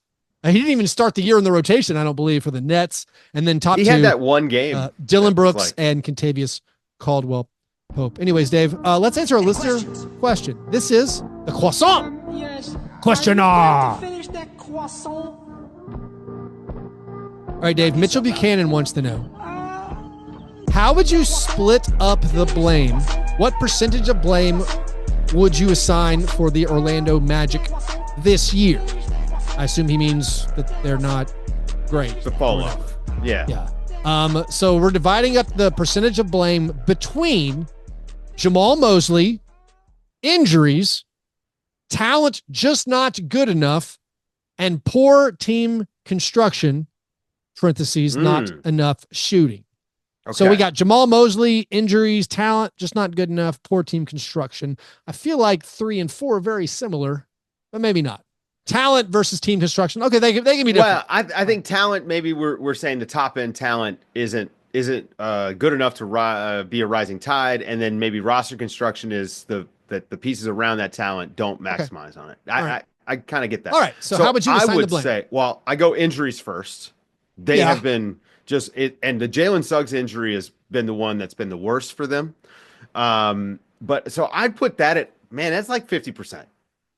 He didn't even start the year in the rotation, I don't believe, for the Nets. And then top 2, he had that one game. Dylan Brooks and Contavious Caldwell-Pope. Anyways, Dave, let's answer a listener question. This is the croissant. Yes. Questioner. Finish that All right, Dave, Mitchell Buchanan wants to know, how would you split up the blame? What percentage of blame would you assign for the Orlando Magic this year? I assume he means that they're not great. The fall off. Yeah. Yeah. So we're dividing up the percentage of blame between Jamal Mosley, injuries, talent just not good enough, and poor team construction, parentheses, not enough shooting. Okay. So we got Jamal Mosley, injuries, talent just not good enough, poor team construction. I feel like 3 and 4 are very similar, but maybe not. Talent versus team construction. Okay, they can be different. Well, I think talent, maybe we're saying the top end talent isn't good enough to be a rising tide, and then maybe roster construction is that the pieces around that talent don't maximize on it. I kind of get that. All right, so how would you assign the blame? I would say, well, I go injuries first. They have been just it, and the Jalen Suggs injury has been the one that's been the worst for them. But so I'd put that at, man, that's like 50%.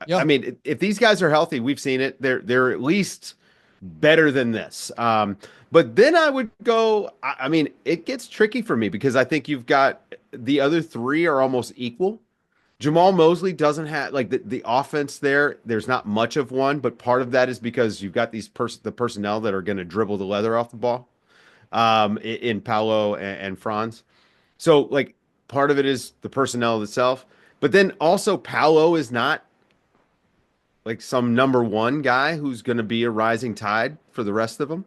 Yep. I mean, if these guys are healthy, we've seen it. They're at least better than this. But then I would go. I mean, it gets tricky for me because I think you've got the other three are almost equal. Jamal Mosley doesn't have like the offense there. There's not much of one, but part of that is because you've got the personnel that are going to dribble the leather off the ball, in Paolo and Franz. So like part of it is the personnel itself, but then also Paolo is not like some number one guy who's going to be a rising tide for the rest of them.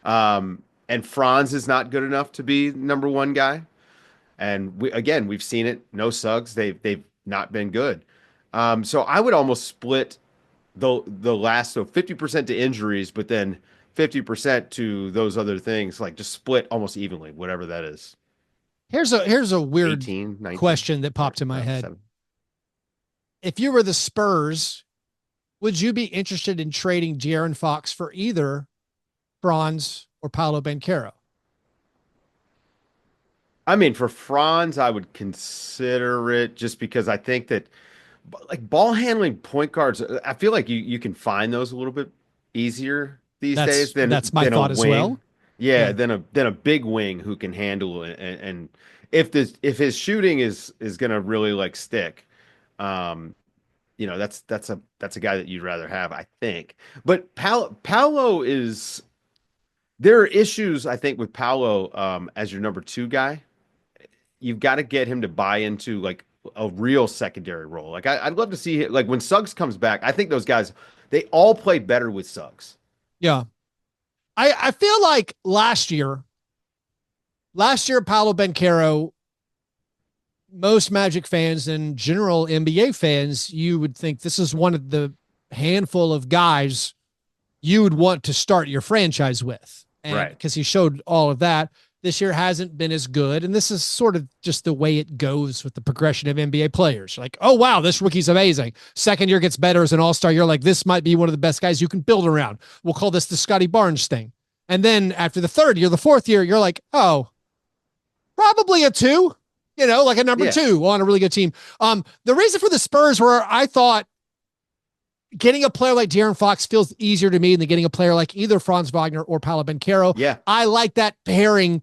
And Franz is not good enough to be number one guy. And we've seen it. No Suggs. They've not been good. So I would almost split the last, so 50% to injuries, but then 50% to those other things, like just split almost evenly, whatever that is. Here's a weird 18, 19, question that popped in my head. 7. If you were the Spurs, would you be interested in trading De'Aaron Fox for either Franz or Paolo Banchero? I mean, for Franz, I would consider it just because I think that like ball handling point guards, I feel like you can find those a little bit easier these days than that's my thought as well. Yeah, than a big wing who can handle it. And if his shooting is going to really like stick, you know, that's a guy that you'd rather have, I think. But Paolo is, there are issues I think with Paolo as your number 2 guy. You've got to get him to buy into like a real secondary role. Like I'd love to see like when Suggs comes back, I think those guys, they all play better with Suggs. Yeah. I feel like last year, Paolo Banchero, most Magic fans and general NBA fans, you would think this is one of the handful of guys you would want to start your franchise with. And right. Because he showed all of that. This year hasn't been as good. And this is sort of just the way it goes with the progression of NBA players. Like, oh, wow, this rookie's amazing. Second year gets better as an all-star. You're like, this might be one of the best guys you can build around. We'll call this the Scotty Barnes thing. And then after the third year, the fourth year, you're like, oh, probably a 2, you know, like a number 2 on a really good team. The reason for the Spurs where I thought getting a player like De'Aaron Fox feels easier to me than getting a player like either Franz Wagner or Paolo Banchero. Yeah. I like that pairing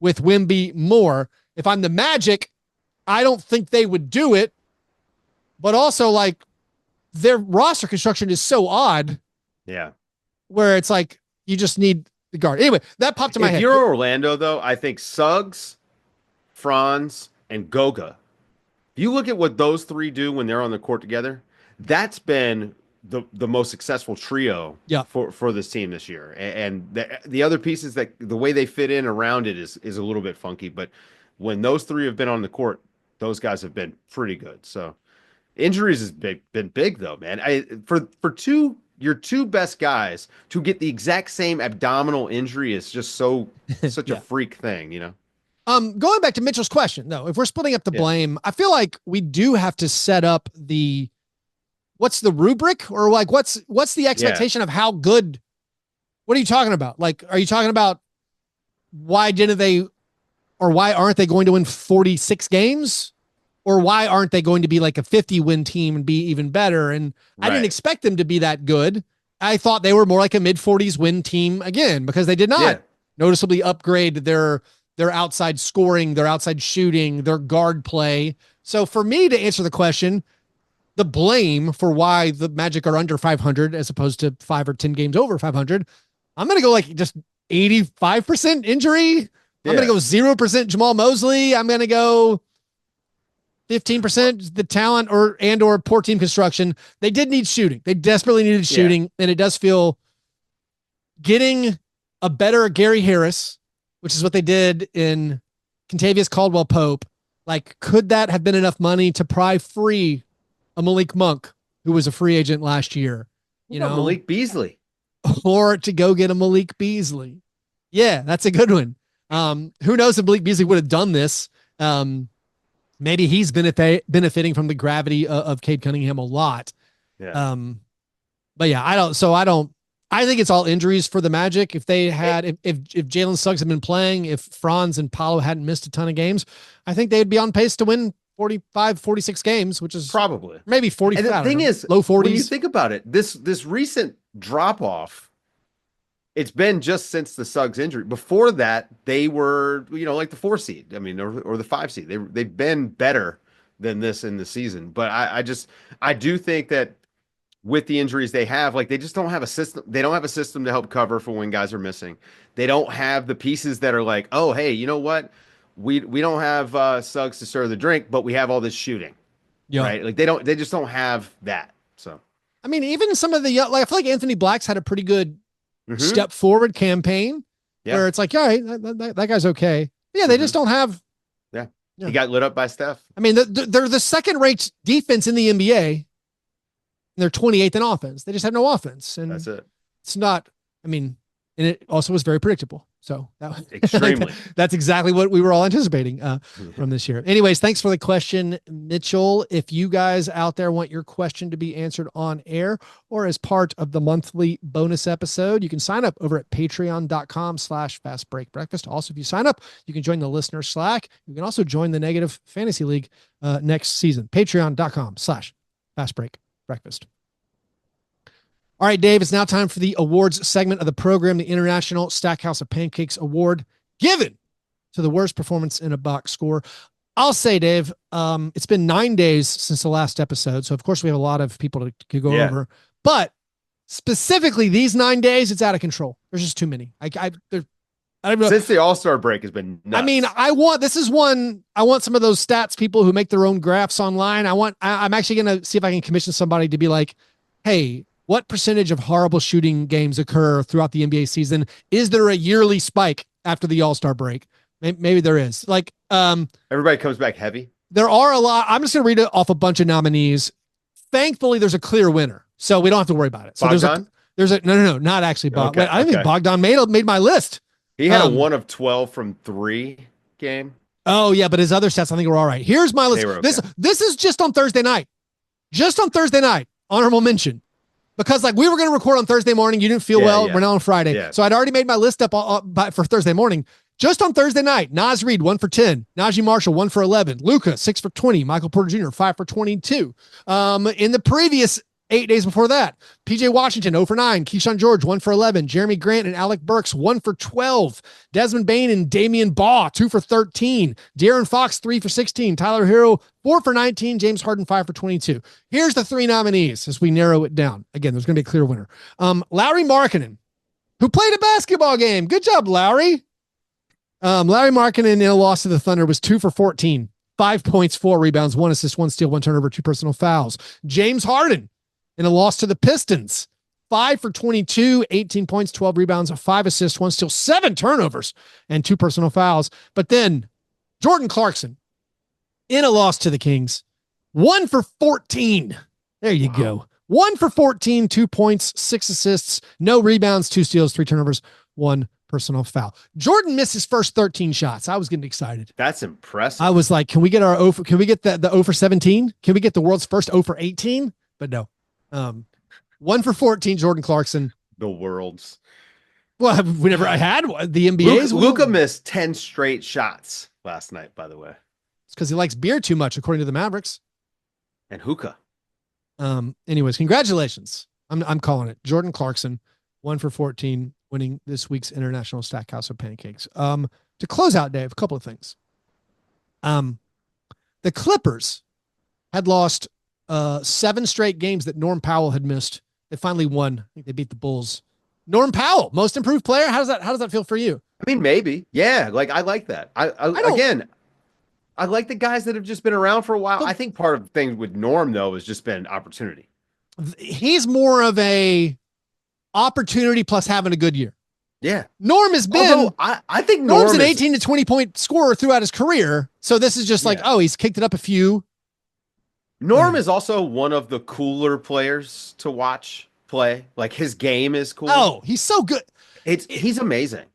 with Wemby more. If I'm the Magic, I don't think they would do it, but also like their roster construction is so odd. Yeah. Where it's like, you just need the guard. Anyway, that popped in my head. If you're Orlando though, I think Suggs, Franz, and Goga, if you look at what those 3 do when they're on the court together, that's been the most successful trio for this team this year. And the other pieces, that the way they fit in around it is a little bit funky. But when those 3 have been on the court, those guys have been pretty good. So injuries has been big though, man. For your 2 best guys to get the exact same abdominal injury is just such a freak thing, you know? Going back to Mitchell's question though, if we're splitting up the blame, I feel like we do have to set up what's the rubric, or like, what's the expectation of how good, what are you talking about? Like, are you talking about why aren't they going to win 46 games? Or why aren't they going to be like a 50 win team and be even better? And I didn't expect them to be that good. I thought they were more like a mid-40s win team again because they did not noticeably upgrade their outside scoring, their outside shooting, their guard play. So for me to answer the question, the blame for why the Magic are under 500 as opposed to 5 or 10 games over 500, I'm going to go like just 85% injury. I'm going to go 0% Jamal Mosley. I'm going to go 15% the talent or poor team construction. They did need shooting. They desperately needed shooting. And it does feel getting a better Gary Harris, which is what they did in Kentavious Caldwell Pope. Like, could that have been enough money to pry free a Malik Monk, who was a free agent last year? You know, Malik Beasley, or to go get a Malik Beasley. Yeah, that's a good one. Who knows if Malik Beasley would have done this? Maybe he's benefiting from the gravity of Cade Cunningham a lot. Yeah. But yeah, I think it's all injuries for the Magic. If they had, if Jalen Suggs had been playing, if Franz and Paolo hadn't missed a ton of games, I think they'd be on pace to win 45, 46 games, which is probably maybe 40. And the thing is, low 40s. When you think about it, this recent drop off, it's been just since the Suggs injury. Before that, they were, like the 4 seed. I mean, or the 5 seed. They've been better than this in the season. But I do think that with the injuries they have, like, they just don't have a system. They don't have a system to help cover for when guys are missing. They don't have the pieces that are like, oh, hey, you know what? We don't have Suggs to serve the drink, but we have all this shooting, right? Like they just don't have that. So, I mean, even some of the, I feel like Anthony Black's had a pretty good step forward campaign where it's like, all right, that guy's okay. Yeah. They just don't have. Yeah. He got lit up by Steph. I mean, they're the second ranked defense in the NBA. And they're 28th in offense. They just have no offense. And that's it. It's not, I mean, and it also was very predictable. So that was extremely. That's exactly what we were all anticipating from this year. Anyways, thanks for the question, Mitchell. If you guys out there want your question to be answered on air or as part of the monthly bonus episode, you can sign up over at patreon.com/fastbreakbreakfast. Also, if you sign up, you can join the listener Slack. You can also join the Negative Fantasy League next season. Patreon.com/fastbreakbreakfast. All right, Dave, it's now time for the awards segment of the program, the International Stackhouse of Pancakes Award, given to the worst performance in a box score. I'll say, Dave, it's been 9 days since the last episode, so of course we have a lot of people to go over. But specifically these 9 days, it's out of control. There's just too many. I don't know. Since the All-Star break has been nuts. I mean, I want some of those stats people who make their own graphs online. I'm actually going to see if I can commission somebody to be like, hey, what percentage of horrible shooting games occur throughout the NBA season? Is there a yearly spike after the All-Star break? Maybe there is. Like, everybody comes back heavy. There are a lot. I'm just going to read it off a bunch of nominees. Thankfully, there's a clear winner, so we don't have to worry about it. So Bogdan? there's a no, not actually Bogdan. Okay, I think Bogdan made my list. He had a 1 of 12 from 3 game. Oh yeah, but his other stats I think were all right. Here's my list. Okay. This is just on Thursday night. Just on Thursday night. Honorable mention. Because like we were going to record on Thursday morning. You didn't feel well. We're now on Friday. Yeah. So I'd already made my list up for Thursday morning. Just on Thursday night, Naz Reid, 1 for 10. Najee Marshall, 1 for 11. Luka, 6 for 20. Michael Porter Jr., 5 for 22. In the previous 8 days before that, PJ Washington, 0 for 9. Keyshawn George, 1 for 11. Jeremy Grant and Alec Burks, 1 for 12. Desmond Bane and Damian Baugh, 2 for 13. De'Aaron Fox, 3 for 16. Tyler Hero, 4 for 19. James Harden, 5 for 22. Here's the 3 nominees as we narrow it down. Again, there's going to be a clear winner. Lauri Markkanen, who played a basketball game. Good job, Lauri. Lauri Markkanen in a loss to the Thunder was 2 for 14. 5 points, 4 rebounds, 1 assist, 1 steal, 1 turnover, 2 personal fouls. James Harden in a loss to the Pistons, 5 for 22, 18 points, 12 rebounds, 5 assists, 1 steal, 7 turnovers, and 2 personal fouls. But then Jordan Clarkson in a loss to the Kings, 1 for 14. There you go. 1 for 14, 2 points, 6 assists, no rebounds, 2 steals, 3 turnovers, 1 personal foul. Jordan missed his first 13 shots. I was getting excited. That's impressive. I was like, can we get the 0 for 17? Can we get the world's first 0 for 18? But no. 1 for 14, Jordan Clarkson. The world's. Well, whenever I had the NBA's. Luka missed 10 straight shots last night, by the way. It's because he likes beer too much, according to the Mavericks. And hookah. Anyways, congratulations I'm calling it. Jordan Clarkson, 1 for 14, winning this week's International Stackhouse of Pancakes. To close out, Dave, a couple of things. The Clippers had lost 7 straight games that Norm Powell had missed. They finally won. I think they beat the Bulls. Norm Powell, most improved player. How does that feel for you? I mean, maybe. Yeah, like I like that. I like the guys that have just been around for a while. I think part of the thing with Norm though has just been opportunity. He's more of a opportunity plus having a good year. Yeah. Norm has been, I think Norm's an 18 to 20 point scorer throughout his career. So this is just like, he's kicked it up a few. Norm is also one of the cooler players to watch play. Like his game is cool. Oh, he's so good. He's amazing.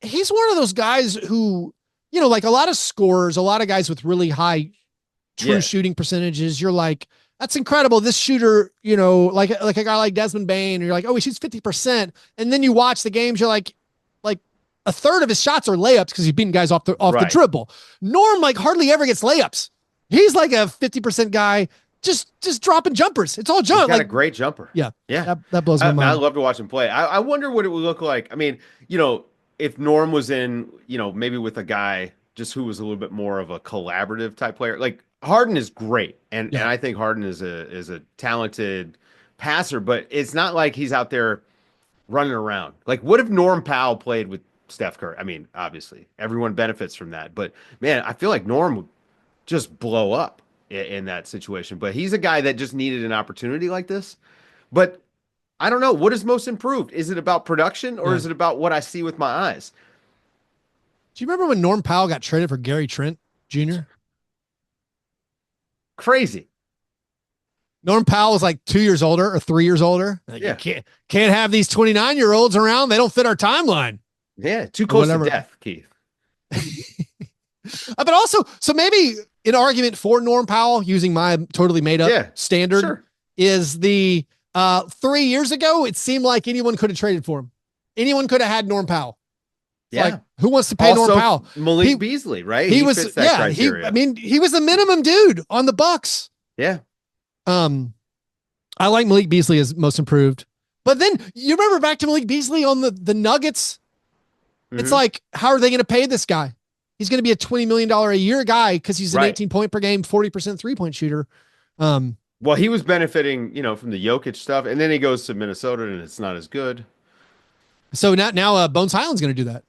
He's one of those guys who, like a lot of scorers, a lot of guys with really high true shooting percentages. You're like, that's incredible. This shooter, like a guy like Desmond Bain, or you're like, oh, he shoots 50%. And then you watch the games, you're like a third of his shots are layups because he's beating guys off the dribble. Norm like hardly ever gets layups. He's like a 50% guy, just dropping jumpers. It's all jump. He's got a great jumper. Yeah. Yeah. That blows my mind. I love to watch him play. I wonder what it would look like. I mean, if Norm was in, maybe with a guy just who was a little bit more of a collaborative type player, like Harden is great. And I think Harden is a talented passer, but it's not like he's out there running around. Like what if Norm Powell played with Steph Curry? I mean, obviously everyone benefits from that, but man, I feel like Norm would just blow up in that situation. But he's a guy that just needed an opportunity like this. But I don't know. What is most improved? Is it about production or is it about what I see with my eyes? Do you remember when Norm Powell got traded for Gary Trent Jr.? Crazy. Norm Powell was like 2 years older or 3 years older. Like, you can't have these 29-year-olds around. They don't fit our timeline. Yeah, too close to death, Keith. But also, so maybe an argument for Norm Powell, using my totally made up standard, is the 3 years ago, it seemed like anyone could have traded for him. Anyone could have had Norm Powell. Yeah. Like, who wants to pay Norm Powell? Malik Beasley, right? He was, fits that criteria. He was the minimum dude on the Bucks. Yeah. I like Malik Beasley as most improved. But then you remember back to Malik Beasley on the Nuggets? Mm-hmm. It's like, how are they going to pay this guy? He's going to be a $20 million a year guy because he's an 18 point per game, 40% 3-point shooter. Well, he was benefiting, from the Jokic stuff, and then he goes to Minnesota and it's not as good. So now Bones Highland's going to do that.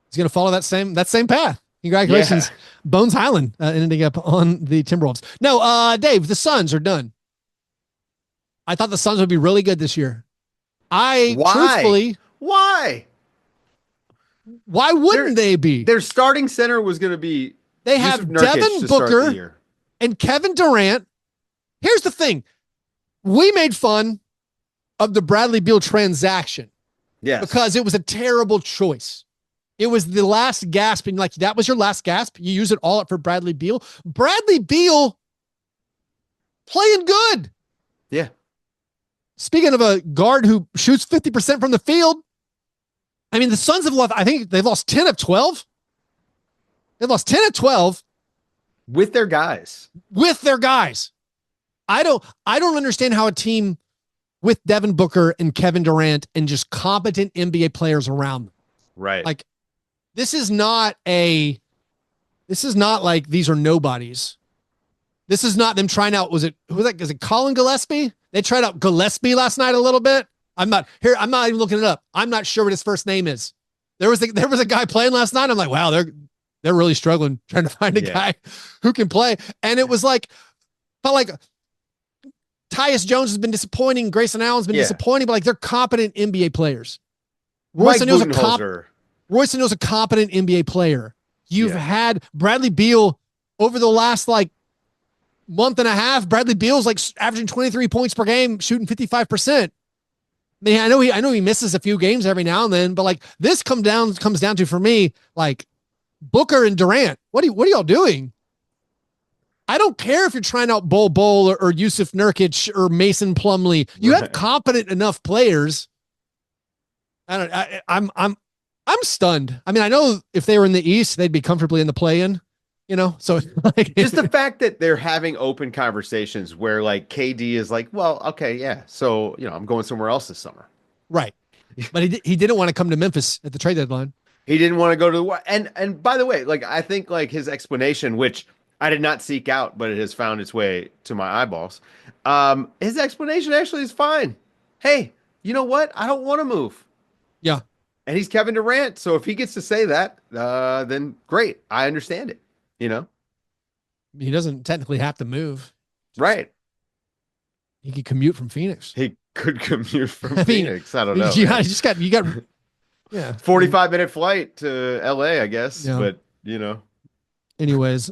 He's going to follow that same path. Congratulations, Bones Highland, ending up on the Timberwolves. No, Dave, the Suns are done. I thought the Suns would be really good this year. Truthfully, why wouldn't they be? Their starting center was going to be. They have Devin Booker and Kevin Durant. Here's the thing. We made fun of the Bradley Beal transaction. Yes. Because it was a terrible choice. It was the last gasp, and like that was your last gasp. You use it all up for Bradley Beal. Bradley Beal playing good. Yeah. Speaking of a guard who shoots 50% from the field, I mean, the Suns have lost, I think they've lost 10 of 12. They've lost 10 of 12 with their guys. I don't understand how a team with Devin Booker and Kevin Durant and just competent NBA players around them. Right. Like this is not like these are nobodies. This is not them trying out. Is it Colin Gillespie? They tried out Gillespie last night a little bit. I'm not even looking it up. I'm not sure what his first name is. There was a guy playing last night. I'm like, wow, they're really struggling trying to find a guy who can play. And it was like, felt like Tyus Jones has been disappointing. Grayson Allen's been disappointing, but like they're competent NBA players. Royce O'Neal's a competent NBA player. You've had Bradley Beal over the last like month and a half. Bradley Beal's like averaging 23 points per game, shooting 55%. I mean, I know he misses a few games every now and then, but like this comes down to for me, like Booker and Durant. What are y'all doing? I don't care if you're trying out Bol Bol or Yusuf Nurkic or Mason Plumlee. You have competent enough players. I'm stunned. I mean, I know if they were in the East, they'd be comfortably in the play-in. you know? So like, Just the fact that they're having open conversations where like KD is like, well, okay, yeah. So, I'm going somewhere else this summer. right. But he didn't want to come to Memphis at the trade deadline. He didn't want to go to the and by the way, like I think like his explanation, which I did not seek out, but it has found its way to my eyeballs. His explanation actually is fine. Hey, you know what? I don't want to move. Yeah. And he's Kevin Durant, so if he gets to say that, then great. I understand it. He doesn't technically have to move. Right. He could commute from Phoenix. He could commute from Phoenix. I don't know. You got yeah. 45-minute flight to LA, I guess. Yeah. But anyways,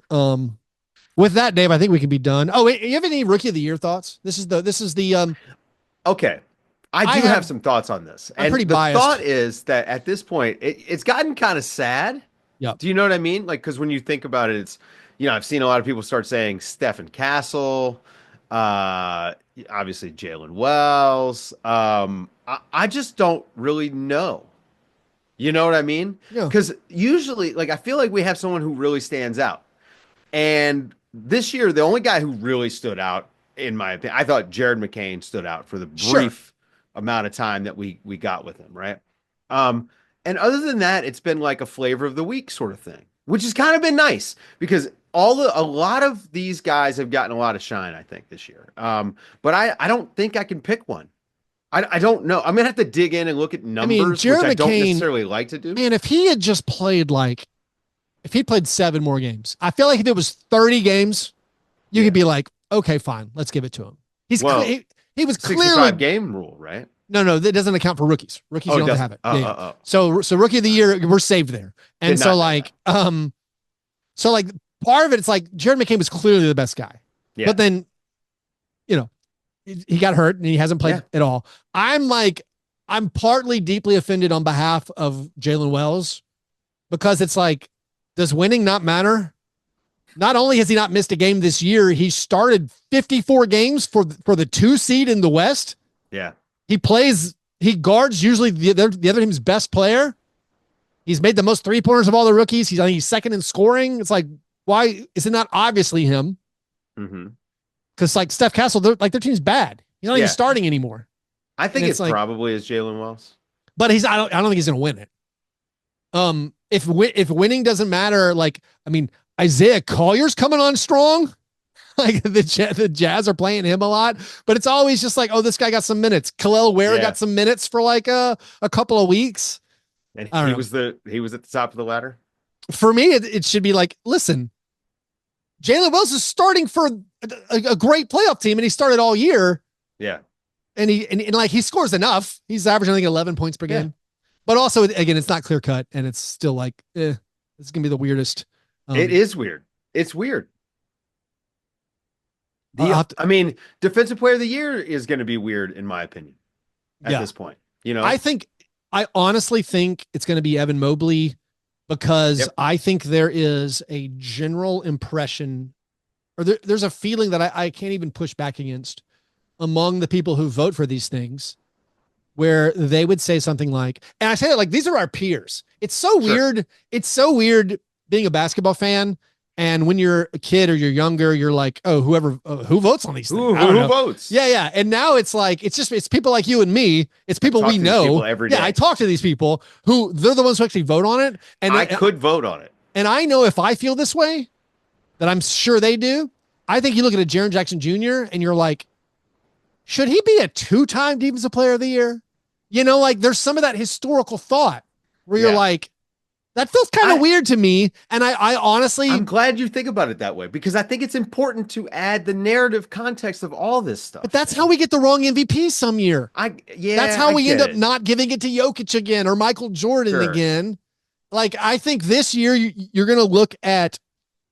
with that, Dave, I think we can be done. Oh, wait, you have any rookie of the year thoughts? This is the okay. I have some thoughts on this. I'm pretty biased. The thought is that at this point, it's gotten kind of sad. Yeah. Do you know what I mean? Like, because when you think about it, it's, I've seen a lot of people start saying Stephen Castle, obviously Jalen Wells. I just don't really know. You know what I mean? Yeah. Because usually, like, I feel like we have someone who really stands out. And this year, the only guy who really stood out, in my opinion, I thought Jared McCain stood out for the brief amount of time that we got with him, right? And other than that, it's been like a flavor of the week sort of thing, which has kind of been nice because a lot of these guys have gotten a lot of shine, I think, this year. But I don't think I can pick one. I don't know. I'm gonna have to dig in and look at numbers, Jared which I don't McCain, necessarily like to do. Man, if he had just played if he played 7 more games, I feel like if it was 30 games, you could be like, okay, fine, let's give it to him. He was 65 clearly game rule, right? No, that doesn't account for rookies. Rookies don't have it. So rookie of the year, we're saved there. And so part of it, it's like Jared McCain was clearly the best guy. Yeah. But then, he got hurt and he hasn't played at all. I'm partly deeply offended on behalf of Jalen Wells because it's like, does winning not matter? Not only has he not missed a game this year, he started 54 games for the 2 seed in the West. Yeah. He guards usually the other team's best player. He's made the most 3-pointers of all the rookies. He's second in scoring. It's like, why is it not obviously him? Mm-hmm. Because like Steph Castle, their team's bad. He's not even starting anymore. I think it's probably is Jalen Wells, but I don't think he's gonna win it. If winning doesn't matter, Isaiah Collier's coming on strong. Like the Jazz are playing him a lot, but it's always just like, oh, this guy got some minutes. Khalil Ware got some minutes for like a couple of weeks. And he was at the top of the ladder. For me, it should be like, listen, Jalen Wells is starting for a great playoff team, and he started all year. Yeah. And he scores enough. He's averaging, I think, 11 points per game. But also, again, it's not clear cut, and it's still like, this is gonna be the weirdest. It is weird. It's weird. Defensive player of the year is going to be weird, in my opinion, at this point. I honestly think it's going to be Evan Mobley because I think there is a general impression, or there's a feeling that I can't even push back against among the people who vote for these things, where they would say something like, and I say it like, these are our peers. It's so weird. It's so weird being a basketball fan. And when you're a kid or you're younger, you're like, oh, who votes on these things? Who votes? Yeah. And now it's like, it's people like you and me. It's people we know. Every day. I talk to these people who they're the ones who actually vote on it. And I could vote on it. And I know if I feel this way, that I'm sure they do. I think you look at a Jaren Jackson Jr. and you're like, should he be a 2-time defensive player of the year? There's some of that historical thought where you're like, that feels kind of weird to me. And I honestly, I'm glad you think about it that way because I think it's important to add the narrative context of all this stuff. But that's how we get the wrong MVP some year. That's how we end up not giving it to Jokic again or Michael Jordan again. Like, I think this year you're going to look at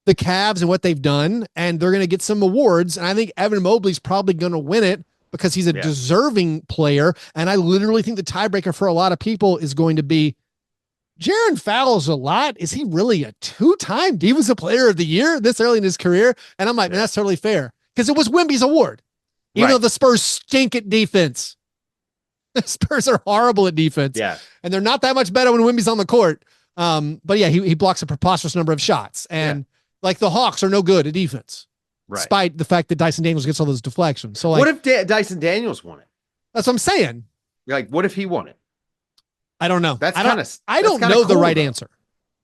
the Cavs and what they've done, and they're going to get some awards. And I think Evan Mobley's probably going to win it because he's a deserving player. And I literally think the tiebreaker for a lot of people is going to be, Jaren fouls a lot. Is he really a 2-time defensive player of the year this early in his career? And I'm like, man, that's totally fair. Because it was Wemby's award. Even though the Spurs stink at defense. The Spurs are horrible at defense. Yeah. And they're not that much better when Wemby's on the court. But yeah, he blocks a preposterous number of shots. And Like the Hawks are no good at defense, Right. despite the fact that Dyson Daniels gets all those deflections. So, like, what if Dyson Daniels won it? That's what I'm saying. Like, what if he won it? I don't know. I don't know cool, the right though. answer.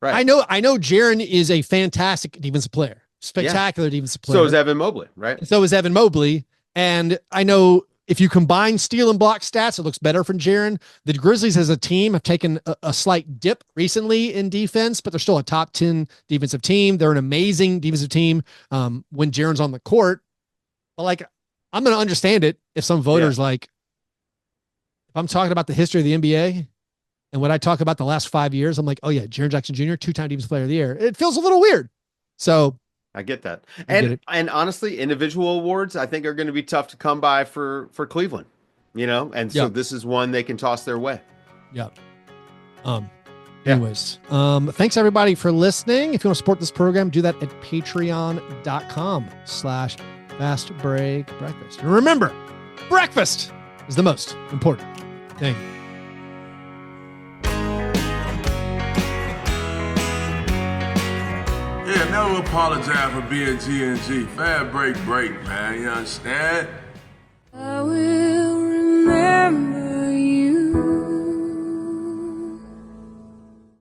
Right. I know Jaren is a fantastic defensive player, spectacular defensive player. So is Evan Mobley, right? And so is Evan Mobley. And I know if you combine steal and block stats, it looks better from Jaren. The Grizzlies as a team have taken a slight dip recently in defense, but they're still a top 10 defensive team. They're an amazing defensive team when Jaren's on the court. But like, I'm going to understand it if some voters if I'm talking about the history of the NBA and when I talk about the last 5 years, I'm like, oh yeah, Jaren Jackson Jr., 2-time defensive player of the year. It feels a little weird. So I get that. And honestly, individual awards I think are going to be tough to come by for Cleveland, and so this is one they can toss their way. Yeah. Anyways, thanks everybody for listening. If you want to support this program, do that at patreon.com/fastbreakbreakfast. And remember, breakfast is the most important thing. Yeah, never apologize for being G&G. Fast break, man. You understand? I will remember.